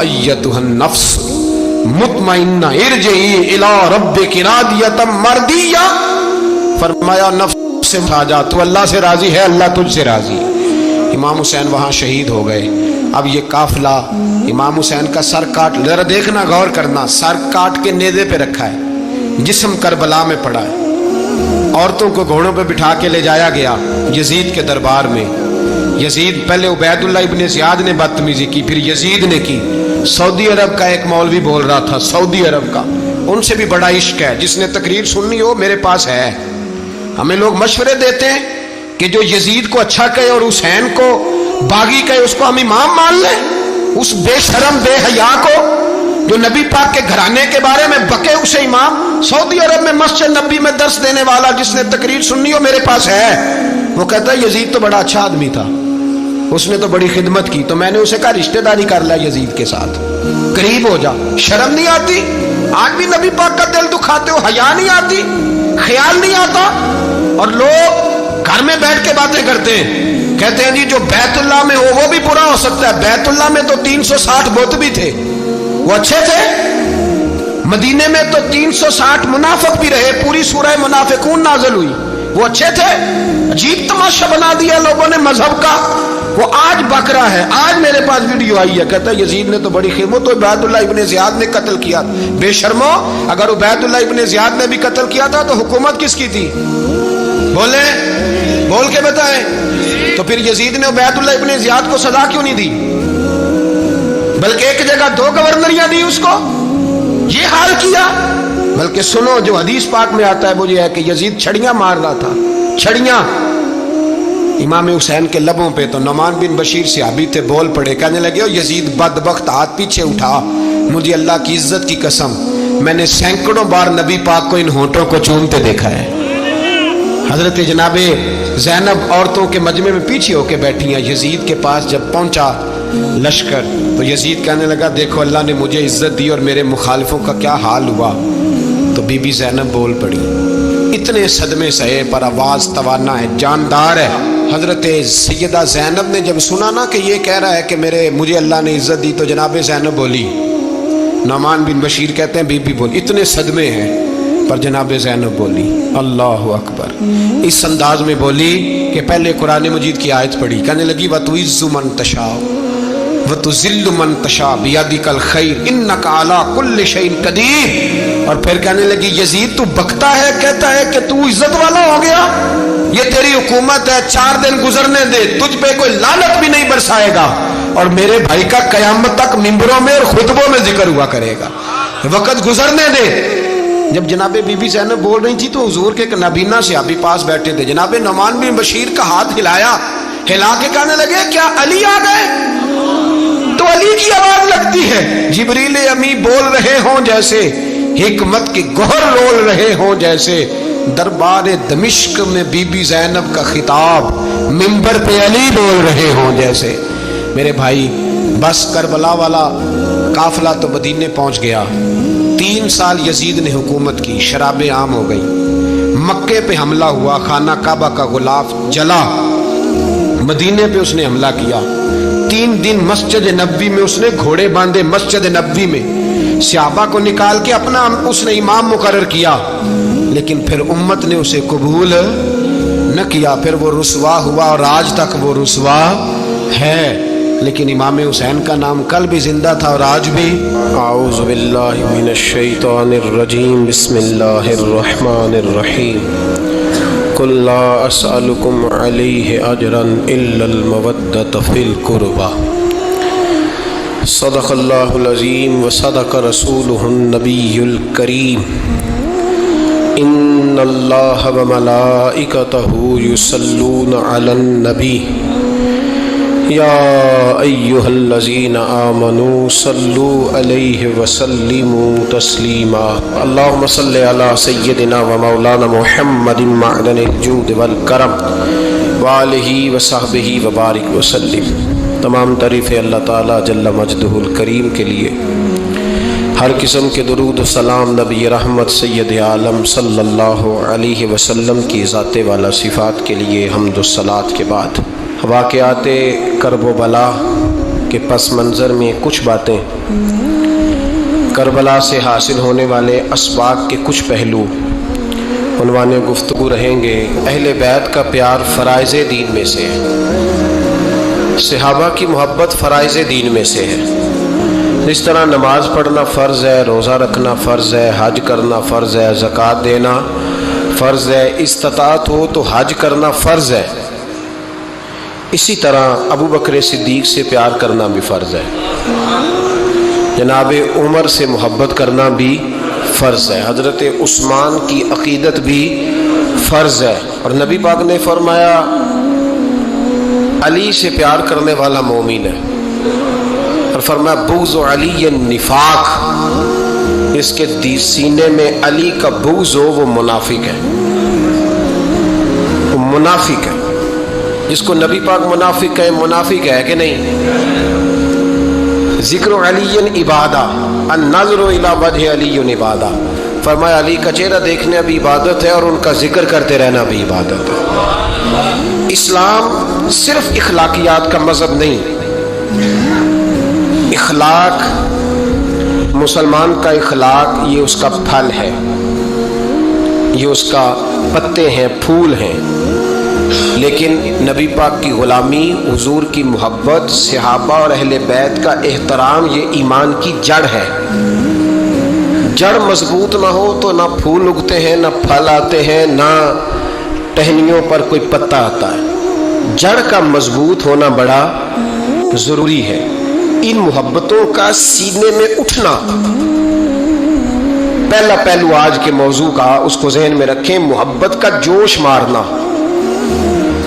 ایتھا النفس مطمئنہ ارجعی الی ربک راضیۃ مرضیہ. فرمایا نفس سے اٹھا جا، تو اللہ سے راضی ہے، اللہ تجھ سے راضی. امام حسین وہاں شہید ہو گئے. اب یہ قافلہ امام حسین کا سر کاٹ، ذرا دیکھنا غور کرنا، سر کاٹ کے نیزے پہ رکھا ہے، جسم کربلا میں پڑا ہے. عورتوں کو گھوڑوں پہ بٹھا کے لے جایا گیا یزید کے دربار میں. یزید پہلے عبید اللہ ابن زیاد نے بدتمیزی کی، پھر یزید نے کی. سعودی عرب کا ایک مولوی بول رہا تھا، سعودی عرب کا، ان سے بھی بڑا عشق ہے، جس نے تقریر سننی ہو میرے پاس ہے. ہمیں لوگ مشورے دیتے ہیں کہ جو یزید کو اچھا کہے اور حسین کو باغی کہے اس کو ہم امام مان لیں. اس بے شرم بے حیا کو جو نبی پاک کے گھرانے کے بارے میں بکے اسے امام. سعودی عرب میں مسجد نبی میں درس دینے والا جس نے تقریر سننی ہو میرے پاس ہے. وہ کہتا ہے یزید تو بڑا اچھا آدمی تھا، اس نے تو بڑی خدمت کی، تو میں نے اسے کہا رشتہ داری کر لیا یزید کے ساتھ، قریب ہو جا. شرم نہیں آتی؟ آج بھی نبی پاک کا دل دکھاتے ہو، حیا نہیں آتی، خیال نہیں آتا؟ اور لوگ گھر میں بیٹھ کے باتیں کرتے ہیں، کہتے ہیں جی جو بیت اللہ میں ہو وہ بھی برا ہو سکتا ہے. بیت اللہ میں تو 360 بت بھی تھے، وہ اچھے تھے. مدینے میں تو 360 منافق بھی رہے، پوری سورہ منافقون نازل ہوئی، وہ اچھے تھے. عجیب تماشا بنا دیا لوگوں نے مذہب کا. وہ آج بک رہا ہے. آج میرے پاس ویڈیو آئی ہے، کہتا ہے یزید نے تو بڑی خدمت، تو عبید اللہ ابن زیاد نے قتل کیا. بے شرمو، اگر عبید اللہ ابن زیاد نے بھی قتل کیا تھا تو حکومت کس کی تھی؟ بولے، بول کے بتائیں. تو پھر یزید نے عبید اللہ ابن زیاد کو سزا کیوں نہیں دی، بلکہ ایک جگہ 2 گورنریاں دی اس کو؟ یہ حال کیا. بلکہ سنو جو حدیث پاک میں آتا ہے وہ یہ ہے کہ یزید چھڑیاں مار رہا تھا، چھڑیاں امام حسین کے لبوں پہ. تو نعمان بن بشیر صحابی تھے، بول پڑے، کہنے لگے او یزید بدبخت، ہاتھ پیچھے اٹھا، مجھے اللہ کی عزت کی قسم میں نے سینکڑوں بار نبی پاک کو ان ہونٹوں کو چومتے دیکھا ہے. حضرت جناب زینب عورتوں کے مجمع میں پیچھے ہو کے بیٹھی ہیں. یزید کے پاس جب پہنچا لشکر تو یزید کہنے لگا دیکھو اللہ نے مجھے عزت دی اور میرے مخالفوں کا کیا حال ہوا. تو بی بی زینب بول پڑی، اتنے صدمے سہے پر آواز توانا ہے، جاندار ہے. حضرت سیدہ زینب نے جب سنا نا کہ یہ کہہ رہا ہے کہ مجھے اللہ نے عزت دی، تو جناب زینب بولی. نعمان بن بشیر کہتے ہیں بی بی بولی، اتنے صدمے ہیں پر جناب زینب بولی اللہ اکبر. اس انداز میں بولی کہ پہلے قرآن مجید کی آیت پڑھی، کہنے لگی وَتُعِزُّ مَن تَشَاءُ وَتُذِلُّ مَن تَشَاءُ بِيَدِكَ الْخَيْرُ إِنَّكَ عَلَىٰ كُلِّ شَيْءٍ قَدِيرٌ. اور پھر کہنے لگی یزید تو بکتا ہے، کہتا ہے کہ تو عزت والا ہو گیا، یہ تیری حکومت ہے، 4 دن گزرنے دے، تجھ پہ کوئی لعنت بھی نہیں برسائے گا، اور میرے بھائی کا قیامت تک ممبروں میں اور خطبوں میں ذکر ہوا کرے گا، وقت گزرنے دے. جب جناب بی بی زینب بول رہی تھی تو حضور کے نابینا صحابی پاس بیٹھے تھے. جناب نعمان بن بشیر کا ہاتھ ہلایا، ہلا کے کہنے لگے کیا علی آ گئے؟ تو علی کی آواز لگتی ہے، جبریل امی بول رہے ہوں جیسے، حکمت کے گوہر رول رہے ہوں جیسے. دربار دمشق میں بی بی زینب کا خطاب، منبر پہ علی بول رہے ہوں جیسے. میرے بھائی بس کربلا والا قافلہ تو مدینے پہنچ گیا. 3 سال یزید نے حکومت کی، شرابیں عام ہو گئی، مکے پہ حملہ ہوا، خانہ کعبہ کا غلاف جلا، مدینے پہ اس نے حملہ کیا. 3 دن مسجد نبوی میں اس نے گھوڑے باندھے، مسجد نبوی میں صحابہ کو نکال کے اپنا اس نے امام مقرر کیا، لیکن پھر امت نے اسے قبول نہ کیا. پھر وہ رسوا ہوا اور آج تک وہ رسوا ہے. لیکن امام حسین کا نام کل بھی زندہ تھا اور آج بھی. اعوذ باللہ من الشیطان الرجیم، بسم اللہ الرحمن الرحیم. قل لا اسألکم علیہ اجرا الا المودۃ فی القربى. صدق اللہ العظیم وصدق رسولہ النبی الکریم. ان اللہ وملائکتہ یصلون علی النبی یا ایہا الذین آمنوا صلوا علیہ وسلموا تسلیما. اللہم صلی علی سیدنا و مولانا محمد معدن الجود والکرم وآلہ وصحبہ وبارک وسلم. تمام تعریفیں اللہ تعالیٰ جل مجدہ الکریم کے لیے. ہر قسم کے درود و سلام نبی رحمت سید عالم صلی اللہ علیہ وسلم کی ذات والا صفات کے لیے حمد و صلات کے بعد واقعات کرب و بلا کے پس منظر میں کچھ باتیں، کربلا سے حاصل ہونے والے اسباق کے کچھ پہلو عنوان گفتگو رہیں گے۔ اہل بیت کا پیار فرائض دین میں سے ہے، صحابہ کی محبت فرائض دین میں سے ہے۔ جس طرح نماز پڑھنا فرض ہے، روزہ رکھنا فرض ہے، حج کرنا فرض ہے، زکوٰۃ دینا فرض ہے، استطاعت ہو تو حج کرنا فرض ہے، اسی طرح ابو بکر صدیق سے پیار کرنا بھی فرض ہے، جناب عمر سے محبت کرنا بھی فرض ہے، حضرت عثمان کی عقیدت بھی فرض ہے۔ اور نبی پاک نے فرمایا علی سے پیار کرنے والا مومن ہے، اور فرمایا بغض علی نفاق، اس کے سینے میں علی کا بغض ہو وہ منافق ہے، وہ منافق ہے۔ جس کو نبی پاک منافق ہے، منافق ہے کہ نہیں؟ ذکر علی عبادہ، النظر الی وجہ علی عبادہ، فرمایا علی کا چہرہ دیکھنا بھی عبادت ہے اور ان کا ذکر کرتے رہنا بھی عبادت ہے۔ اسلام صرف اخلاقیات کا مذہب نہیں، اخلاق، مسلمان کا اخلاق یہ اس کا پھل ہے، یہ اس کا پتے ہیں، پھول ہیں، لیکن نبی پاک کی غلامی، حضور کی محبت، صحابہ اور اہل بیت کا احترام یہ ایمان کی جڑ ہے۔ جڑ مضبوط نہ ہو تو نہ پھول اگتے ہیں، نہ پھل آتے ہیں، نہ ٹہنیوں پر کوئی پتا آتا ہے۔ جڑ کا مضبوط ہونا بڑا ضروری ہے۔ ان محبتوں کا سینے میں اٹھنا، پہلا پہلو آج کے موضوع کا اس کو ذہن میں رکھیں، محبت کا جوش مارنا،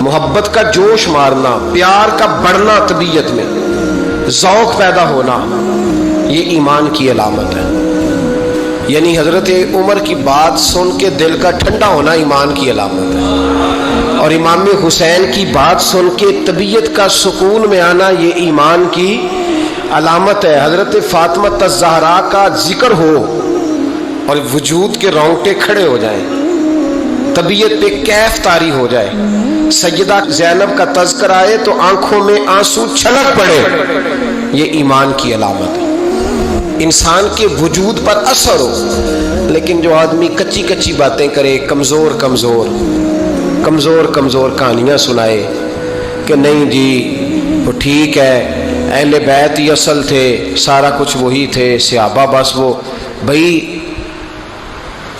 محبت کا جوش مارنا، پیار کا بڑھنا، طبیعت میں ذوق پیدا ہونا، یہ ایمان کی علامت ہے۔ یعنی حضرت عمر کی بات سن کے دل کا ٹھنڈا ہونا ایمان کی علامت ہے، اور امام حسین کی بات سن کے طبیعت کا سکون میں آنا یہ ایمان کی علامت ہے۔ حضرت فاطمہ الزہرا کا ذکر ہو اور وجود کے رونگٹے کھڑے ہو جائیں، طبیعت پہ کیف طاری ہو جائے، سیدہ زینب کا تذکر آئے تو آنکھوں میں آنسو چھلک پڑے، یہ ایمان کی علامت ہے۔ انسان کے وجود پر اثر ہو، لیکن جو آدمی کچی کچی باتیں کرے، کمزور کمزور کمزور کمزور کہانیاں سنائے کہ نہیں جی وہ ٹھیک ہے، اہل بیت ہی اصل تھے، سارا کچھ وہی تھے، صحابہ بس وہ، بھائی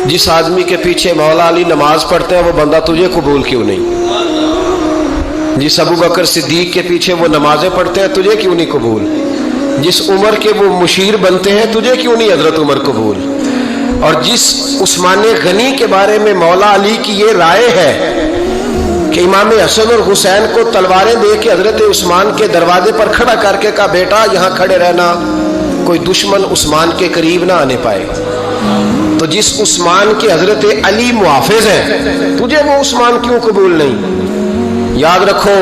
جس آدمی کے پیچھے مولا علی نماز پڑھتے ہیں وہ بندہ تجھے قبول کیوں نہیں؟ جس ابو بکر صدیق کے پیچھے وہ نمازیں پڑھتے ہیں تجھے کیوں نہیں قبول؟ جس عمر کے وہ مشیر بنتے ہیں تجھے کیوں نہیں حضرت عمر قبول؟ اور جس عثمان غنی کے بارے میں مولا علی کی یہ رائے ہے کہ امام حسن اور حسین کو تلواریں دے کے حضرت عثمان کے دروازے پر کھڑا کر کے کہا بیٹا یہاں کھڑے رہنا، کوئی دشمن عثمان کے قریب نہ آنے پائے، تو جس عثمان کے حضرت علی محافظ ہیں تجھے وہ عثمان کیوں قبول نہیں؟ یاد رکھو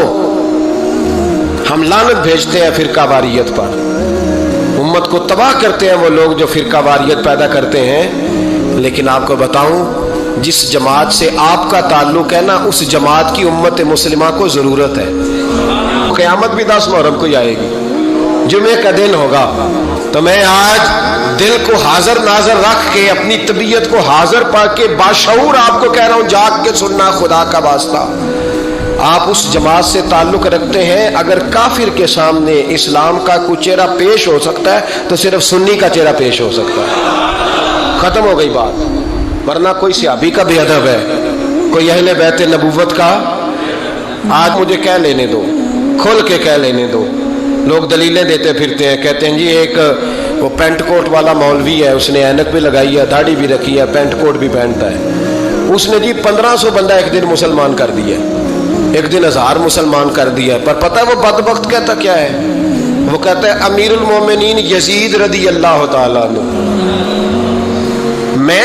ہم لعنت بھیجتے ہیں فرقہ واریت پر، امت کو تباہ کرتے ہیں وہ لوگ جو فرقہ واریت پیدا کرتے ہیں، لیکن آپ کو بتاؤں جس جماعت سے آپ کا تعلق ہے نا اس جماعت کی امت مسلمہ کو ضرورت ہے۔ قیامت بھی 10 محرم کو آئے گی، جمعے کا دن ہوگا، تو میں آج دل کو حاضر ناظر رکھ کے اپنی طبیعت کو حاضر پا کے باشعور آپ کو کہہ رہا ہوں جاگ کے سننا، خدا کا واسطہ آپ اس جماعت سے تعلق رکھتے ہیں، اگر کافر کے سامنے اسلام کا کوئی چہرہ پیش ہو سکتا ہے تو صرف سنی کا چہرہ پیش ہو سکتا ہے، ختم ہو گئی بات۔ ورنہ کوئی صحابی کا بے ادب ہے، کوئی اہل بیت نبوت کا، آج مجھے کہہ لینے دو، کھل کے کہہ لینے دو۔ لوگ دلیلیں دیتے پھرتے ہیں، کہتے ہیں جی ایک وہ پینٹ کوٹ والا مولوی ہے، اس نے اینک بھی لگائی ہے، داڑھی بھی رکھی ہے، پینٹ کوٹ بھی پہنتا ہے، اس نے جی 1500 بندہ ایک دن مسلمان کر دیا، ایک دن 1000 مسلمان کر دیا، پر پتہ ہے وہ بدبخت کہتا کیا ہے؟ وہ کہتا ہے امیر المومنین یزید رضی اللہ تعالیٰ عنہ، میں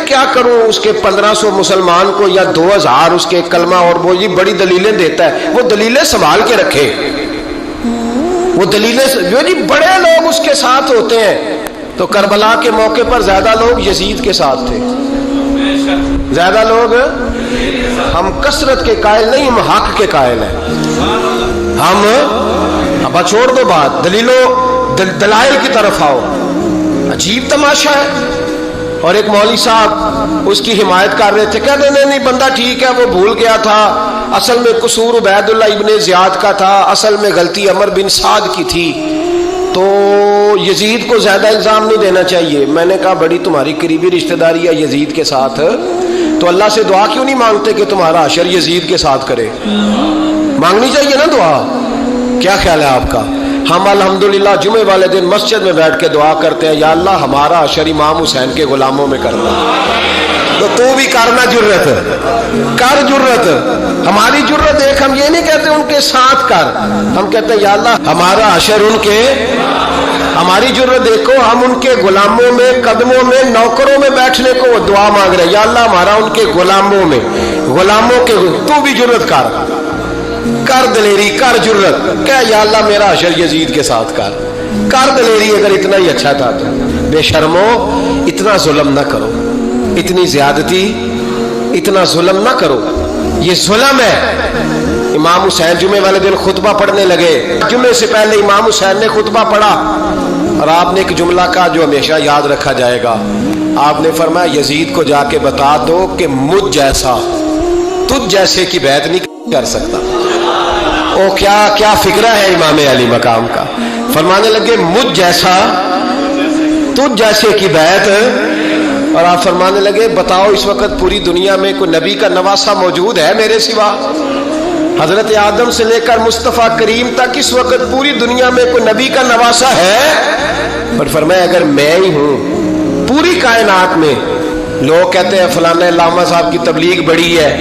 کیا کروں اس کے 1500 مسلمان کو یا 2000 اس کے کلمہ، اور وہ جی بڑی دلیلیں دیتا ہے، وہ دلیلیں سنبھال کے رکھے، وہ دلیلیں جو جی بڑے لوگ اس کے ساتھ ہوتے ہیں، تو کربلا کے موقع پر زیادہ لوگ یزید کے ساتھ تھے، زیادہ لوگ ہم کثرت کے قائل نہیں، ہم حق کے قائل ہیں. ہم اب چھوڑ دو بات، دلائل کی طرف آؤ. عجیب تماشا ہے. اور ایک مولوی صاحب اس کی حمایت کر رہے تھے، کہتے نہیں بندہ ٹھیک ہے، وہ بھول گیا تھا، اصل میں قصور عبید اللہ ابن زیاد کا تھا، اصل میں غلطی عمر بن سعد کی تھی، تو یزید کو زیادہ الزام نہیں دینا چاہیے. میں نے کہا بڑی تمہاری قریبی رشتہ داری ہے یزید کے ساتھ، تو اللہ سے دعا کیوں نہیں مانگتے کہ تمہارا حشر یزید کے ساتھ کرے؟ مانگنی چاہیے نا دعا. کیا خیال ہے آپ کا؟ ہم الحمدللہ جمعے والے دن مسجد میں بیٹھ کے دعا کرتے ہیں، یا اللہ ہمارا حشر امام حسین کے غلاموں میں کرنا. تو بھی کرنا جرت کر، جرت ہماری جرت ایک. ہم یہ نہیں کہتے ان کے ساتھ کر، ہم کہتے ہیں یا اللہ ہمارا حشر ان کے. ہماری جرت دیکھو، ہم ان کے غلاموں میں، قدموں میں، نوکروں میں بیٹھنے کو وہ دعا مانگ رہے ہیں، یا اللہ ہمارا ان کے غلاموں میں، غلاموں کے. تو بھی جرت کر دلیری، کر جرت، کہ یا اللہ میرا حشر یزید کے ساتھ کر دلیری. اگر اتنا ہی اچھا تھا تو بے شرمو اتنا ظلم نہ کرو، اتنی زیادتی، اتنا ظلم نہ کرو، یہ ظلم ہے. امام حسین جمعے والے دن خطبہ پڑھنے لگے، جمعے سے پہلے امام حسین نے خطبہ پڑھا اور آپ نے ایک جملہ کہا جو ہمیشہ یاد رکھا جائے گا. آپ نے فرمایا یزید کو جا کے بتا دو کہ مجھ جیسا تجھ جیسے کی بیعت نہیں کر سکتا. او کیا فکرہ ہے امام علی مقام کا. فرمانے لگے مجھ جیسا تجھ جیسے کی بیعت. اور آپ فرمانے لگے بتاؤ اس وقت پوری دنیا میں کوئی نبی کا نواسہ موجود ہے میرے سوا؟ حضرت آدم سے لے کر مصطفیٰ کریم تک اس وقت پوری دنیا میں کوئی نبی کا نواسہ ہے؟ اور فرمایا اگر میں ہی ہوں پوری کائنات میں. لوگ کہتے ہیں فلانا علامہ صاحب کی تبلیغ بڑی ہے،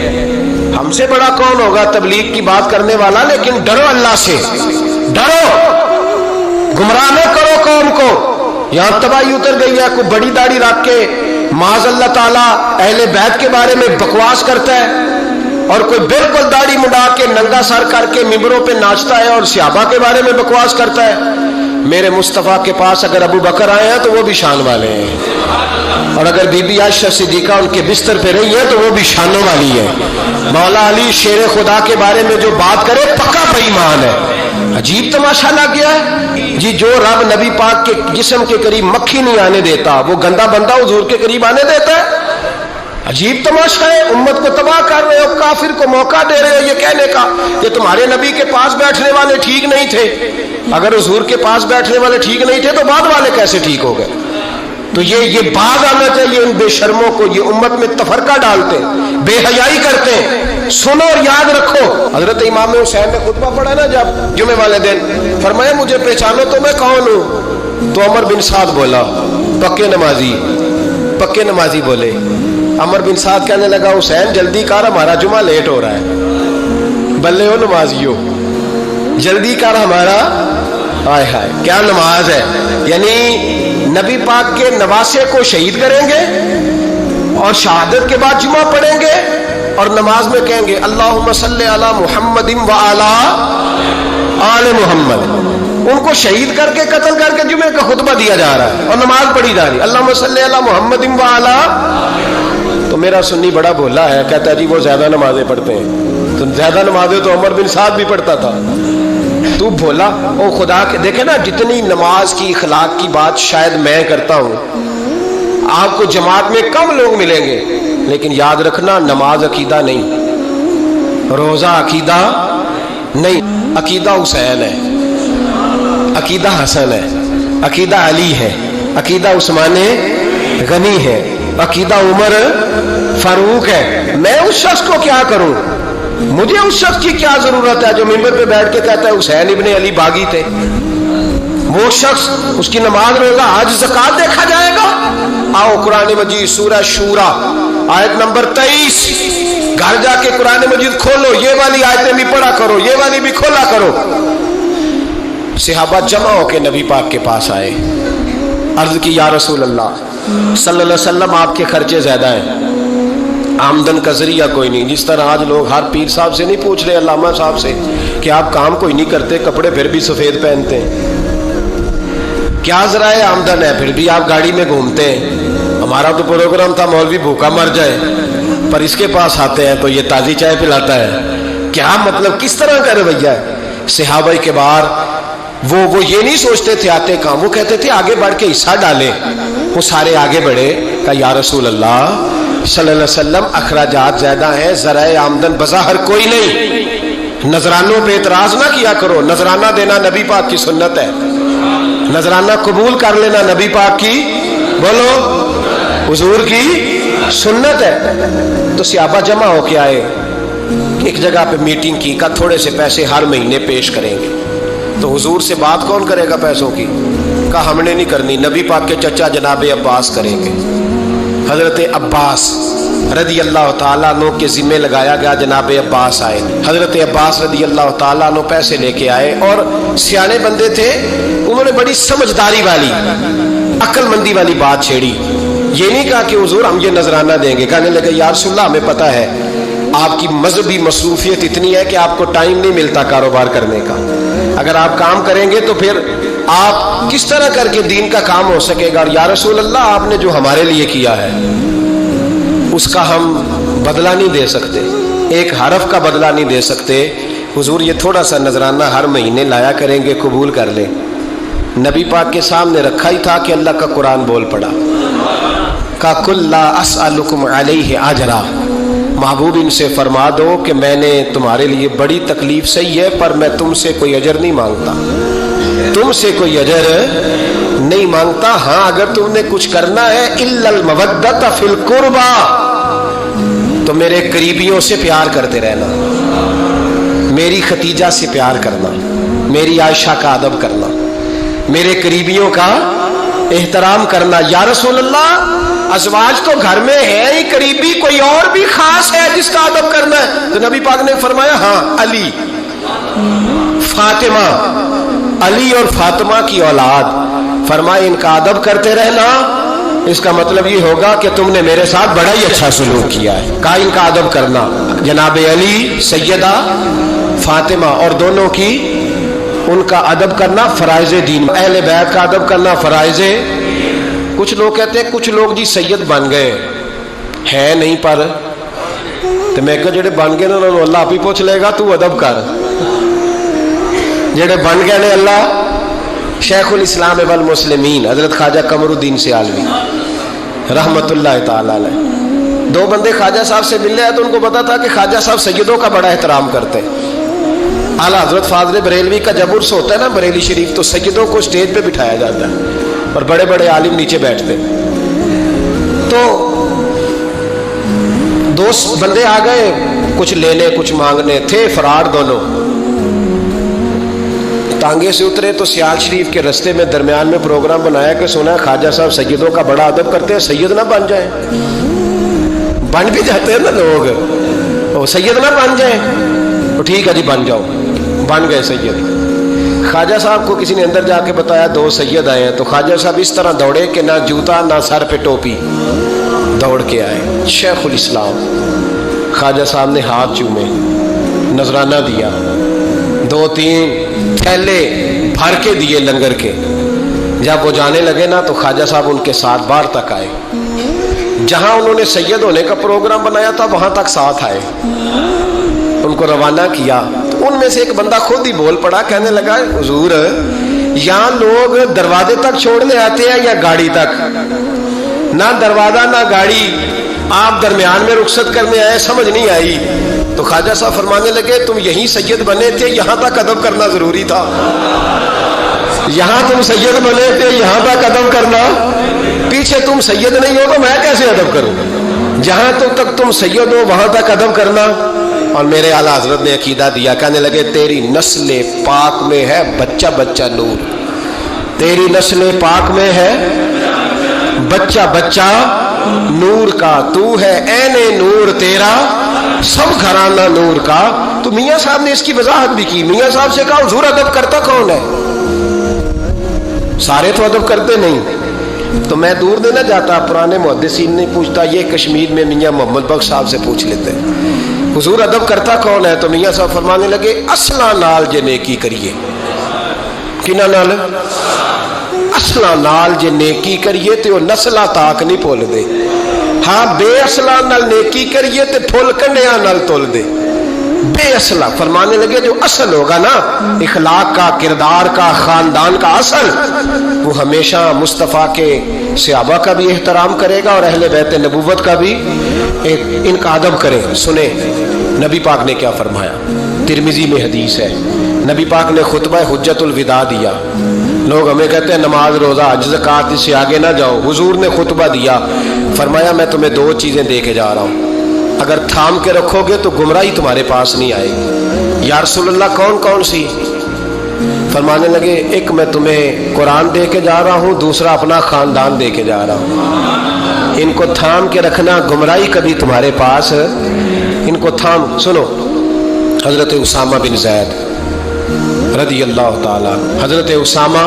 ہم سے بڑا کون ہوگا تبلیغ کی بات کرنے والا؟ لیکن ڈرو اللہ سے، ڈرو، گمراہ نہ کرو قوم کو. یہاں تباہی اتر گئی ہے، کوئی بڑی داڑھی رکھ کے معاذ اللہ تعالیٰ اہل بیت کے بارے میں بکواس کرتا ہے، اور کوئی بالکل داڑھی منڈا کے ننگا سر کر کے ممبروں پہ ناچتا ہے اور صحابہ کے بارے میں بکواس کرتا ہے. میرے مصطفیٰ کے پاس اگر ابو بکر آئے ہیں تو وہ بھی شان والے ہیں، اور اگر بی بی عائشہ صدیقہ ان کے بستر پہ رہی ہے تو وہ بھی شانوں والی ہے. مولا علی شیر خدا کے بارے میں جو بات کرے پکا بے ایمان ہے. عجیب تماشا لگ گیا ہے جی. جو رب نبی پاک کے جسم کے قریب مکھی نہیں آنے دیتا، وہ گندا بندہ حضور کے قریب آنے دیتا ہے؟ عجیب تماشا ہے. امت کو تباہ کر رہے ہو، کافر کو موقع دے رہے ہو یہ کہنے کا کہ تمہارے نبی کے پاس بیٹھنے والے ٹھیک نہیں تھے. اگر حضور کے پاس بیٹھنے والے ٹھیک نہیں تھے تو بعد والے کیسے ٹھیک ہو گئے؟ تو یہ باز آنا چاہیے ان بے شرموں کو. یہ امت میں تفرقہ ڈالتے، بے حیائی کرتے. سنو اور یاد رکھو، حضرت امام حسین نے خطبہ پڑھا نا جب جمعے والے دن، فرمایا مجھے پہچانو تو میں کون ہوں؟ تو عمر بن سعد بولا، پکے نمازی بولے. عمر بن سعد کہنے لگا حسین جلدی کر، ہمارا جمعہ لیٹ ہو رہا ہے. بلے ہو نمازیو، جلدی کر ہمارا. ہائے ہائے کیا نماز ہے. یعنی نبی پاک کے نواسے کو شہید کریں گے اور شہادت کے بعد جمعہ پڑھیں گے اور نماز میں کہیں گے اللہم صلی علی محمد وعلی آل محمد. ان کو شہید کر کے قتل کر کے جمعے کا خطبہ دیا جا رہا ہے اور نماز پڑھی جا رہی ہے اللہم صلی علی محمد وعلی. تو میرا سنی بڑا بھولا ہے، کہتا ہے جی وہ زیادہ نمازیں پڑھتے ہیں. تو زیادہ نمازیں تو عمر بن سعد بھی پڑھتا تھا. تو بھولا او خدا کے. دیکھیں نا جتنی نماز کی اخلاق کی بات شاید میں کرتا ہوں، آپ کو جماعت میں کم لوگ ملیں گے، لیکن یاد رکھنا نماز عقیدہ نہیں، روزہ عقیدہ نہیں. عقیدہ حسین ہے، عقیدہ حسن ہے، عقیدہ علی ہے، عقیدہ عثمان غنی ہے، عقیدہ عمر فاروق ہے. میں اس شخص کو کیا کروں؟ مجھے اس شخص کی کیا ضرورت ہے جو ممبر پہ بیٹھ کے کہتا ہے حسین ابن علی باغی تھے؟ وہ شخص، اس کی نماز روزہ حج زکات دیکھا جائے گا. آؤ قرآن مجید سورہ شورا آیت نمبر 23، گھر جا کے قرآن مجید کھولو، یہ والی آیتیں بھی پڑھا کرو، یہ والی بھی کھولا کرو. صحابہ جمع ہو کے نبی پاک کے پاس آئے، عرض کی یا رسول اللہ صلی اللہ علیہ وسلم آپ کے خرچے زیادہ ہیں، آمدن کا ذریعہ کوئی نہیں. جس طرح آج لوگ ہر پیر صاحب سے نہیں پوچھ رہے، علامہ صاحب سے، کہ آپ کام کوئی نہیں کرتے، کپڑے پھر بھی سفید پہنتے ہیں، کیا ذرائع آمدن ہے، پھر بھی آپ گاڑی میں گھومتے ہیں. ہمارا تو پروگرام تھا مولوی بھوکا مر جائے، پر اس کے پاس آتے ہیں تو یہ تازی چائے پلاتا ہے. کیا مطلب, کس طرح کا رویہ ہے؟ صحابہ کے بار وہ یہ نہیں سوچتے تھے آتے کہاں, وہ کہتے تھے آگے بڑھ کے حصہ ڈالیں. وہ سارے آگے بڑھے, کہا یا رسول اللہ صلی اللہ علیہ وسلم اخراجات زیادہ ہیں, ذرائع آمدن بظاہر کوئی نہیں, نذرانوں پہ اعتراض نہ کیا کرو. نذرانہ دینا نبی پاک کی سنت ہے, نذرانہ قبول کر لینا نبی پاک کی, بولو, حضور کی سنت ہے. تو صحابہ جمع ہو کے آئے, ایک جگہ پہ میٹنگ کی, کہا تھوڑے سے پیسے ہر مہینے پیش کریں گے. تو حضور سے بات کون کرے گا پیسوں کی؟ کہا ہم نے نہیں کرنی, نبی پاک کے چچا جناب عباس کریں گے. حضرت عباس رضی اللہ تعالیٰ عنہ کے ذمے لگایا گیا. جناب عباس آئے, حضرت عباس رضی اللہ تعالیٰ عنہ پیسے لے کے آئے, اور سیانے بندے تھے, انہوں نے بڑی سمجھداری والی, عقل مندی والی بات چھیڑی. یہ نہیں کہا کہ حضور ہم یہ نذرانہ دیں گے. کہنے لگے یا رسول اللہ ہمیں پتہ ہے آپ کی مذہبی مصروفیت اتنی ہے کہ آپ کو ٹائم نہیں ملتا کاروبار کرنے کا. اگر آپ کام کریں گے تو پھر آپ کس طرح کر کے دین کا کام ہو سکے گا. اور یا رسول اللہ آپ نے جو ہمارے لیے کیا ہے اس کا ہم بدلہ نہیں دے سکتے, ایک حرف کا بدلہ نہیں دے سکتے. حضور یہ تھوڑا سا نذرانہ ہر مہینے لایا کریں گے, قبول کر لیں. نبی پاک کے سامنے رکھا ہی تھا کہ اللہ کا قرآن بول پڑا, کا کل لا اسألکم علیہ اجرا, محبوب ان سے فرما دو کہ میں نے تمہارے لیے بڑی تکلیف سہی ہے, پر میں تم سے کوئی اجر نہیں مانگتا, تم سے کوئی اجر نہیں مانگتا. ہاں اگر تم نے کچھ کرنا ہے الا المودۃ فی القربى, تو میرے قریبیوں سے پیار کرتے رہنا, میری ختیجہ سے پیار کرنا, میری عائشہ کا ادب کرنا, میرے قریبیوں کا احترام کرنا. یا رسول اللہ ازواج تو گھر میں ہے ہی, قریبی کوئی اور بھی خاص ہے جس کا ادب کرنا ہے؟ تو نبی پاک نے فرمایا ہاں علی, فاطمہ, علی اور فاطمہ کی اولاد. فرمایا ان کا ادب کرتے رہنا, اس کا مطلب یہ ہوگا کہ تم نے میرے ساتھ بڑا ہی اچھا سلوک کیا ہے. کہا ان کا ادب کرنا, جناب علی, سیدہ فاطمہ, اور دونوں کی ان کا ادب کرنا فرائض دین, اہل بیت کا ادب کرنا فرائض. کچھ لوگ کہتے ہیں کچھ لوگ جی سید بن گئے ہیں نہیں, پر تو میں کہ جڑے بن گئے نا انہوں نے اللہ آپ ہی پوچھ لے گا, تو ادب کر. جڑے بن گئے نے اللہ, شیخ الاسلام والمسلمین حضرت خواجہ قمر الدین سیالوی رحمت اللہ تعالیٰ علیہ, دو بندے خواجہ صاحب سے مل رہے تو ان کو پتا تھا کہ خواجہ صاحب سیدوں کا بڑا احترام کرتے ہیں. اعلیٰ حضرت فاضل بریلوی کا جب عرس ہوتا ہے نا بریلی شریف, تو سیدوں کو اسٹیج پہ بٹھایا جاتا ہے اور بڑے بڑے عالم نیچے بیٹھتے. تو دو بندے آ گئے, کچھ لینے کچھ مانگنے, تھے فرار دونوں. ٹانگے سے اترے تو سیال شریف کے رستے میں درمیان میں پروگرام بنایا کہ سنا خواجہ صاحب سیدوں کا بڑا ادب کرتے ہیں, سید نہ بن جائیں. بن بھی جاتے ہیں نا لوگ, وہ سید نہ بن جائیں. تو ٹھیک ہے جی بن جاؤ, بن گئے سید. خواجہ صاحب کو کسی نے اندر جا کے بتایا دو سید آئے ہیں, تو خواجہ صاحب اس طرح دوڑے کہ نہ جوتا نہ سر پہ ٹوپی, دوڑ کے آئے. شیخ الاسلام خواجہ صاحب نے ہاتھ چومے, نذرانہ دیا, 2-3 تھیلے بھر کے دیے لنگر کے. جب وہ جانے لگے نا تو خواجہ صاحب ان کے ساتھ باہر تک آئے, جہاں انہوں نے سید ہونے کا پروگرام بنایا تھا وہاں تک ساتھ آئے, ان کو روانہ کیا. تو ان میں سے ایک بندہ خود ہی بول پڑا, کہنے لگا حضور یہاں لوگ دروازے تک چھوڑنے آتے ہیں یا گاڑی تک؟ نہ دروازہ نہ گاڑی, آپ درمیان میں رخصت کرنے آئے, سمجھ نہیں آئی. تو خواجہ صاحب فرمانے لگے تم یہیں سید بنے تھے, یہاں تک ادب کرنا ضروری تھا. یہاں تم سید بنے تھے, یہاں تک ادب کرنا, پیچھے تم سید نہیں ہو تو میں کیسے ادب کروں؟ جہاں تک تم سید ہو وہاں تک ادب کرنا. اور میرے اعلیٰ حضرت نے عقیدہ دیا, کہنے لگے تیری نسل پاک میں ہے بچہ بچہ نور, تیری نسل پاک میں ہے بچہ بچہ نور کا, تو ہے عین نور تیرا سب گھرانہ نور کا. تو میاں صاحب نے اس کی وضاحت بھی کی. میاں صاحب سے کہا حضور ادب کرتا کون ہے؟ سارے تو ادب کرتے نہیں. تو میں دور دینا جاتا, پرانے محدثین نہیں پوچھتا, یہ کشمیر میں میاں محمد بخش صاحب سے پوچھ لیتے حضور ادب کرتا کون ہے؟ تو میاں صاحب فرمانے لگے اصلا نال جے نیکی کریے. کنہ نال؟ اصلا نال جے نیکی کریے تو وہ نسلہ تاک نہیں بھول دے. ہاں بے اصلا نال نیکی کریے تے پھول کنڈیاں نال تول دے. بے اصلا فرمانے لگے جو اصل ہوگا نا اخلاق کا، کردار کا، خاندان کا اصل، وہ ہمیشہ مصطفیٰ کے صحابہ کا بھی احترام کرے گا اور اہل بیت نبوت کا بھی ان کا ادب کرے. سنیں نبی پاک نے کیا فرمایا. ترمذی میں حدیث ہے، نبی پاک نے خطبہ حجت الوداع دیا. لوگ ہمیں کہتے ہیں نماز روزہ حج زکوٰۃ اس سے آگے نہ جاؤ. حضور نے خطبہ دیا، فرمایا میں تمہیں 2 چیزیں دے کے جا رہا ہوں، اگر تھام کے رکھو گے تو گمراہی تمہارے پاس نہیں آئے گی. یا رسول اللہ کون کون سی؟ فرمانے لگے ایک میں تمہیں قرآن دے کے جا رہا ہوں، دوسرا اپنا خاندان دے کے جا رہا ہوں. ان کو تھام کے رکھنا، گمراہی کبھی تمہارے پاس ان کو تھام. سنو حضرت اسامہ بن زید رضی اللہ تعالیٰ، حضرت اسامہ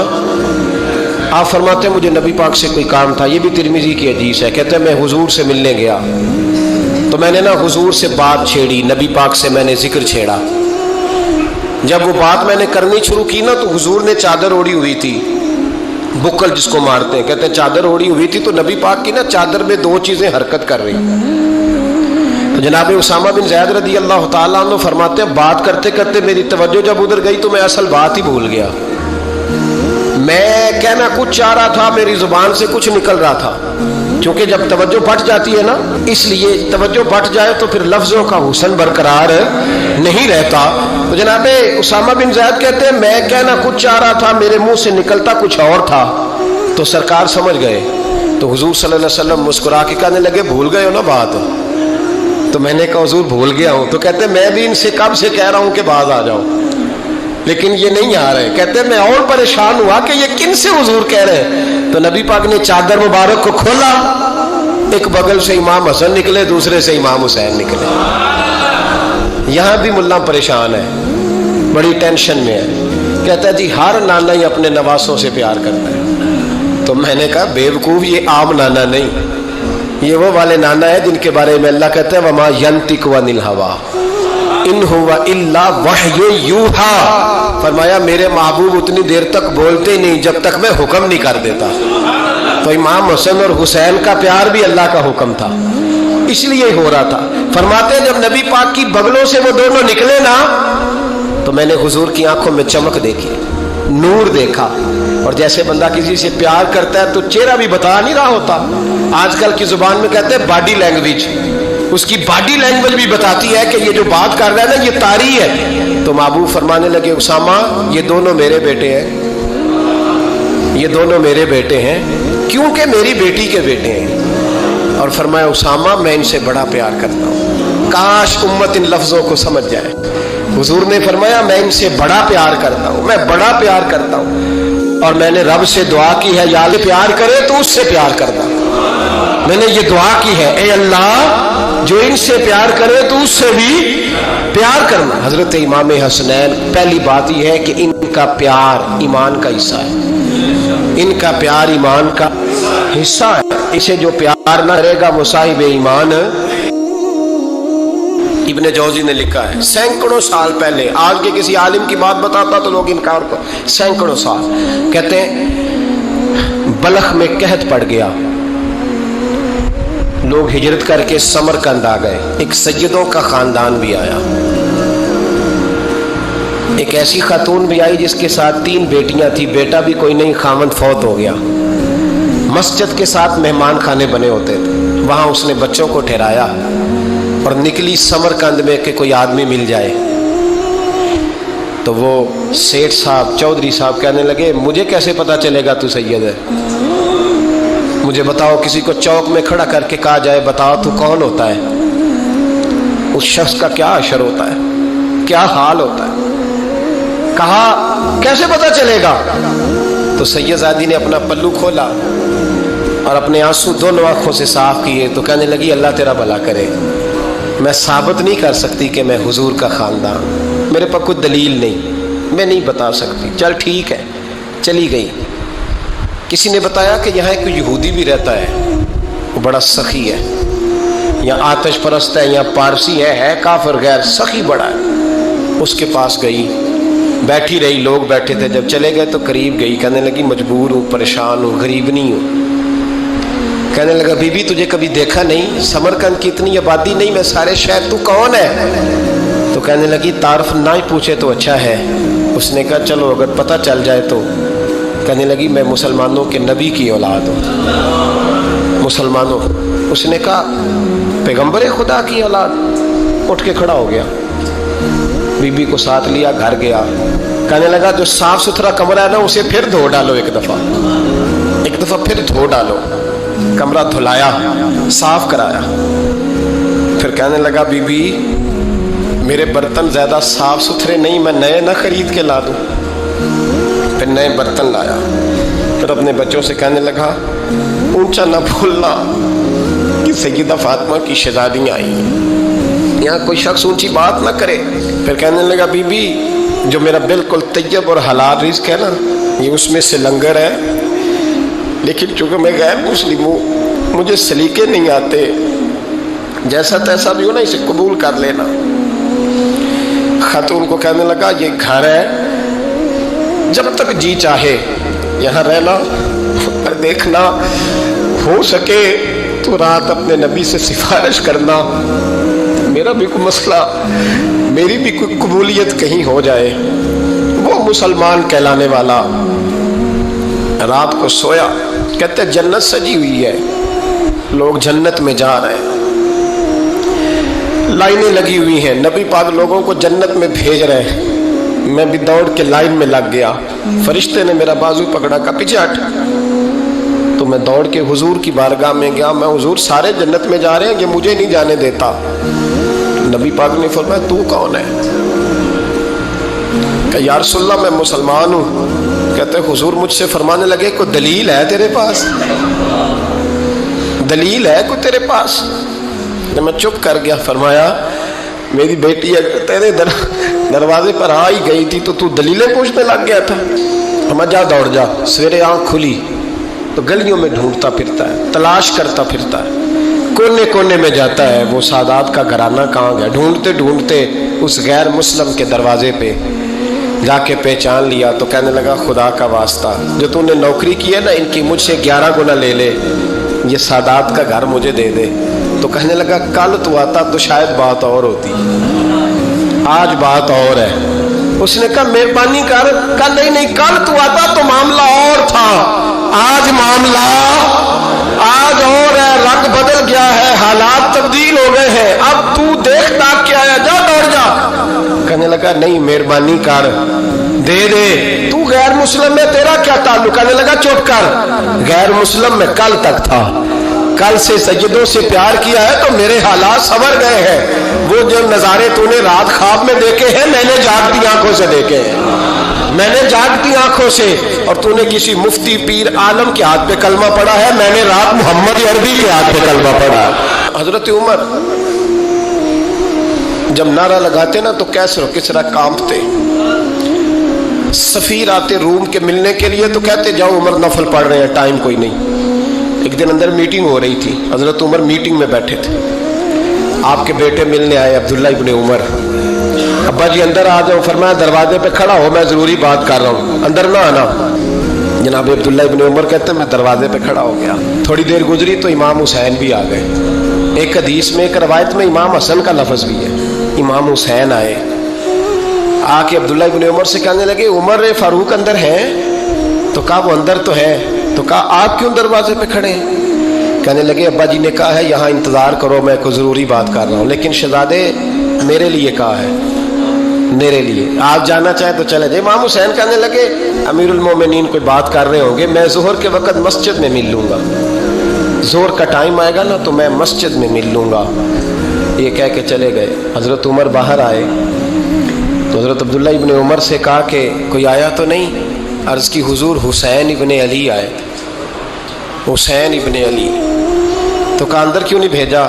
آپ فرماتے ہیں مجھے نبی پاک سے کوئی کام تھا، یہ بھی ترمذی کی حدیث ہے. کہتے ہیں میں حضور سے ملنے گیا تو میں نے نا حضور سے بات چھیڑی، نبی پاک سے میں نے ذکر چھیڑا. جب وہ بات میں نے کرنی شروع کی نا تو حضور نے چادر اوڑی ہوئی تھی، بکل جس کو مارتے ہیں، کہتے ہیں چادر اوڑی ہوئی تھی تو نبی پاک کی نا چادر میں 2 چیزیں حرکت کر رہی. تو جناب اسامہ بن زید رضی اللہ تعالیٰ عنہ فرماتے ہیں بات کرتے کرتے میری توجہ جب ادھر گئی تو میں اصل بات ہی بھول گیا. میں کہنا کچھ چاہ رہا تھا، میری زبان سے کچھ نکل رہا تھا. کیونکہ جب توجہ بٹ جاتی ہے نا، اس لیے توجہ بٹ جائے تو پھر لفظوں کا حسن برقرار نہیں رہتا. تو جناب اسامہ بن زید کہتے ہیں میں کہنا کچھ چاہ رہا تھا، میرے منہ سے نکلتا کچھ اور تھا. تو سرکار سمجھ گئے تو حضور صلی اللہ علیہ وسلم مسکرا کے کہنے لگے بھول گئے ہو نا بات. تو میں نے کہا حضور بھول گیا ہوں. تو کہتے ہیں میں بھی ان سے کب سے کہہ رہا ہوں کہ باز آ جاؤ، لیکن یہ نہیں آ رہے. کہتے ہیں میں اور پریشان ہوا کہ یہ کن سے حضور کہہ رہے ہیں. تو نبی پاک نے چادر مبارک کو کھولا، ایک بغل سے امام حسن نکلے، دوسرے سے امام حسین نکلے. یہاں بھی ملا پریشان ہے، بڑی ٹینشن میں ہے. کہتا ہے جی ہر نانا ہی اپنے نواسوں سے پیار کرتا ہے. تو میں نے کہا بیوقوف یہ عام نانا نہیں، یہ وہ والے نانا ہے جن کے بارے میں اللہ کہتا ہے وما ینطق عن الہوی ان ہوا الا وحی یوحا. فرمایا میرے محبوب اتنی دیر تک بولتے ہی نہیں جب تک میں حکم نہیں کر دیتا. تو امام حسن اور حسین کا پیار بھی اللہ کا حکم تھا، اس لیے ہو رہا تھا. فرماتے ہیں جب نبی پاک کی بغلوں سے وہ دونوں نکلے نا تو میں نے حضور کی آنکھوں میں چمک دیکھی، نور دیکھا. اور جیسے بندہ کسی سے پیار کرتا ہے تو چہرہ بھی بتا نہیں رہا ہوتا. آج کل کی زبان میں کہتے ہیں باڈی لینگویج، اس کی باڈی لینگویج بھی بتاتی ہے کہ یہ جو بات کر رہا ہے نا یہ طاری ہے. تو محبوب فرمانے لگے اسامہ یہ دونوں میرے بیٹے ہیں، یہ دونوں میرے بیٹے ہیں کیونکہ میری بیٹی کے بیٹے ہیں. اور فرمایا اسامہ میں ان سے بڑا پیار کرتا ہوں. کاش امت ان لفظوں کو سمجھ جائے. حضور نے فرمایا میں ان سے بڑا پیار کرتا ہوں، میں بڑا پیار کرتا ہوں. اور میں نے رب سے دعا کی ہے یا اللہ پیار کرے تو اس سے پیار کرنا. میں نے یہ دعا کی ہے اے اللہ جو ان سے پیار کرے تو اس سے بھی پیار کرنا. حضرت امام حسنین پہلی بات یہ ہے کہ ان کا پیار ایمان کا حصہ ہے، ان کا پیار ایمان کا حصہ ہے. اسے جو پیار نہ کرے گا وہ صاحب ایمان. ابن جوزی نے لکھا ہے سینکڑوں سال پہلے، آج کے کسی عالم کی بات بتاتا تو لوگ انکار کو، سینکڑوں سال. کہتے ہیں بلخ میں قحط پڑ گیا، لوگ ہجرت کر کے سمرقند آ گئے. ایک سیدوں کا خاندان بھی آیا، ایک ایسی خاتون بھی آئی جس کے ساتھ 3 بیٹیاں تھی، بیٹا بھی کوئی نہیں، خاوند فوت ہو گیا. مسجد کے ساتھ مہمان خانے بنے ہوتے تھے، وہاں اس نے بچوں کو ٹھہرایا اور نکلی سمرقند میں کہ کوئی آدمی مل جائے. تو وہ سیٹھ صاحب چودھری صاحب کہنے لگے مجھے کیسے پتا چلے گا تو سید ہے، مجھے بتاؤ. کسی کو چوک میں کھڑا کر کے کہا جائے بتاؤ تو کون ہوتا ہے، اس شخص کا کیا اشر ہوتا ہے، کیا حال ہوتا ہے. کہا کیسے پتا چلے گا. تو سید زادی نے اپنا پلو کھولا اور اپنے آنسو دونوں آنکھوں سے صاف کیے تو کہنے لگی اللہ تیرا بھلا کرے، میں ثابت نہیں کر سکتی کہ میں حضور کا خاندان، میرے پاس کوئی دلیل نہیں، میں نہیں بتا سکتی. چل ٹھیک ہے، چلی گئی. کسی نے بتایا کہ یہاں ایک یہودی بھی رہتا ہے، وہ بڑا سخی ہے، یا آتش پرست ہے یا پارسی ہے کافر غیر، سخی بڑا ہے. اس کے پاس گئی، بیٹھی رہی، لوگ بیٹھے تھے. جب چلے گئے تو قریب گئی، کہنے لگی مجبور ہوں، پریشان ہوں، غریب نہیں ہوں. کہنے لگا بی بی تجھے کبھی دیکھا نہیں، سمرقند کی اتنی آبادی نہیں، میں سارے شہر، تو کون ہے؟ تو کہنے لگی تعارف نہ ہی پوچھے تو اچھا ہے۔ اس نے کہا چلو اگر پتہ چل جائے تو۔ کہنے لگی میں مسلمانوں کے نبی کی اولاد ہوں، مسلمانوں۔ اس نے کہا پیغمبر خدا کی اولاد؟ اٹھ کے کھڑا ہو گیا، بی بی کو ساتھ لیا، گھر گیا۔ کہنے لگا جو صاف ستھرا کمرہ ہے نا اسے پھر دھو ڈالو، ایک دفعہ پھر دھو ڈالو۔ کمرہ دھلایا، صاف کرایا۔ پھر کہنے لگا بی بی میرے برتن زیادہ صاف ستھرے نہیں، میں نئے نہ خرید کے لا دوں؟ پھر نئے برتن لایا۔ پھر اپنے بچوں سے کہنے لگا اونچا نہ بھولنا کہ سیدہ فاطمہ کی شہزادیاں آئی ہیں، یہاں کوئی شخص اونچی بات نہ کرے۔ پھر کہنے لگا بی بی جو میرا بالکل طیب اور حلال رزق ہے نا، یہ اس میں سے لنگر ہے، لیکن چونکہ میں غیر مسلم ہوں، مجھے سلیقے نہیں آتے، جیسا تیسا بھی ہو نا اسے قبول کر لینا۔ خاتون کو کہنے لگا یہ گھر ہے، جب تک جی چاہے یہاں رہنا، اور دیکھنا ہو سکے تو رات اپنے نبی سے سفارش کرنا، میرا بھی کوئی مسئلہ، میری بھی کوئی قبولیت کہیں ہو جائے۔ وہ مسلمان کہلانے والا رات کو سویا، کہتے جنت سجی ہوئی ہے، لوگ جنت میں جا رہے ہیں، لائنیں لگی ہوئی ہیں، نبی پاک لوگوں کو جنت میں بھیج رہے ہیں۔ میں بھی دوڑ کے لائن میں لگ گیا، فرشتے نے میرا بازو پکڑا، کہا پیچھے ہٹ۔ تو میں دوڑ کے حضور کی بارگاہ میں گیا، میں حضور سارے جنت میں جا رہے ہیں، یہ مجھے نہیں جانے دیتا۔ نبی پاک نے فرمایا تو کون ہے؟ کہ یا رسول اللہ میں مسلمان ہوں۔ کہتے حضور مجھ سے فرمانے لگے کوئی دلیل ہے تیرے پاس؟ دلیل ہے کوئی تیرے پاس؟ میں چپ کر گیا۔ فرمایا میری بیٹی اگر تیرے دروازے پر آ ہی گئی تھی تو دلیلیں پوچھنے لگ گیا تھا؟ ہمیں جا دوڑ جا۔ سویرے آنکھ کھلی تو گلیوں میں ڈھونڈتا پھرتا ہے، تلاش کرتا پھرتا ہے، کونے کونے میں جاتا ہے وہ سادات کا گھرانہ کہاں گیا۔ ڈھونڈتے ڈھونڈتے اس غیر مسلم کے دروازے پہ جا کے پہچان لیا تو کہنے لگا خدا کا واسطہ جو تو نے نوکری کی ہے نا ان کی مجھ سے 11 گنا لے لے، یہ سادات کا گھر مجھے دے دے۔ تو کہنے لگا کل تو آتا تو شاید بات اور ہوتی، آج بات اور ہے۔ اس نے کہا مہربانی کر۔ کہا نہیں کل تو آتا تو معاملہ اور تھا، آج معاملہ آج اور ہے، رنگ بدل گیا ہے، حالات تبدیل ہو گئے ہیں، اب تو دیکھ تاک کے آیا، جا دوڑ جا۔ کہنے لگا نہیں مہربانی کر، دے دے، تو غیر مسلم ہے تیرا کیا تعلق؟ کہنے لگا چپ کر، غیر مسلم میں کل تک تھا، کل سے سیدوں سے پیار کیا ہے تو میرے حالات سنور گئے ہیں۔ وہ جو نظارے تو نے رات خواب میں دیکھے ہیں میں نے جاگتی آنکھوں سے دیکھے ہیں، میں نے جاگتی آنکھوں سے۔ اور تو نے کسی مفتی پیر عالم کے ہاتھ پہ کلمہ پڑھا ہے، میں نے رات محمد عربی کے ہاتھ پہ کلمہ پڑھا۔ حضرت عمر جب نعرہ لگاتے نا تو کیسر و کسرا کانپتے، سفیر آتے روم کے ملنے کے لیے تو کہتے جاؤ عمر نفل پڑھ رہے ہیں، ٹائم کوئی نہیں۔ ایک دن اندر میٹنگ ہو رہی تھی، حضرت عمر میٹنگ میں بیٹھے تھے، آپ کے بیٹے ملنے آئے عبداللہ ابن عمر، ابا جی اندر آ جاؤ۔ فرمایا دروازے پہ کھڑا ہو، میں ضروری بات کر رہا ہوں، اندر نہ آنا۔ جناب عبداللہ ابن عمر کہتے ہیں میں دروازے پہ کھڑا ہو گیا، تھوڑی دیر گزری تو امام حسین بھی آ گئے۔ ایک حدیث میں ایک روایت میں امام حسن کا لفظ بھی ہے، امام حسین آئے، آ کے عبداللہ ابن عمر سے کہنے لگے عمر فاروق اندر ہیں؟ تو کہا وہ اندر تو ہے۔ تو کہا آپ کیوں دروازے پہ کھڑے ہیں؟ کہنے لگے ابا جی نے کہا ہے یہاں انتظار کرو، میں کوئی ضروری بات کر رہا ہوں، لیکن شہزادے میرے لیے کہا ہے، میرے لیے آپ جانا چاہیں تو چلے جائیں۔ امام حسین کہنے لگے امیر المومنین کوئی بات کر رہے ہوں گے، میں ظہر کے وقت مسجد میں مل لوں گا، ظہر کا ٹائم آئے گا نا تو میں مسجد میں مل لوں گا۔ یہ کہہ کے چلے گئے۔ حضرت عمر باہر آئے تو حضرت عبداللہ ابن عمر سے کہا کہ کوئی آیا تو نہیں؟ عرض کی حضور حسین ابن علی آئے، حسین ابن علی۔ تو کہا اندر کیوں نہیں بھیجا؟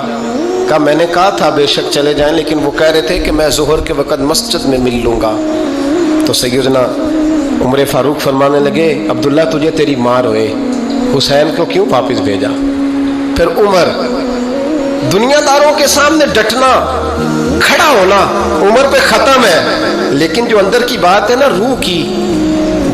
کہا میں نے کہا تھا بے شک چلے جائیں، لیکن وہ کہہ رہے تھے کہ میں ظہر کے وقت مسجد میں مل لوں گا۔ تو سیدنا عمر فاروق فرمانے لگے عبداللہ تجھے تیری ماں روئے، حسین کو کیوں واپس بھیجا؟ پھر عمر دنیا داروں کے سامنے ڈٹنا، کھڑا ہونا عمر پہ ختم ہے، لیکن جو اندر کی بات ہے نا روح کی،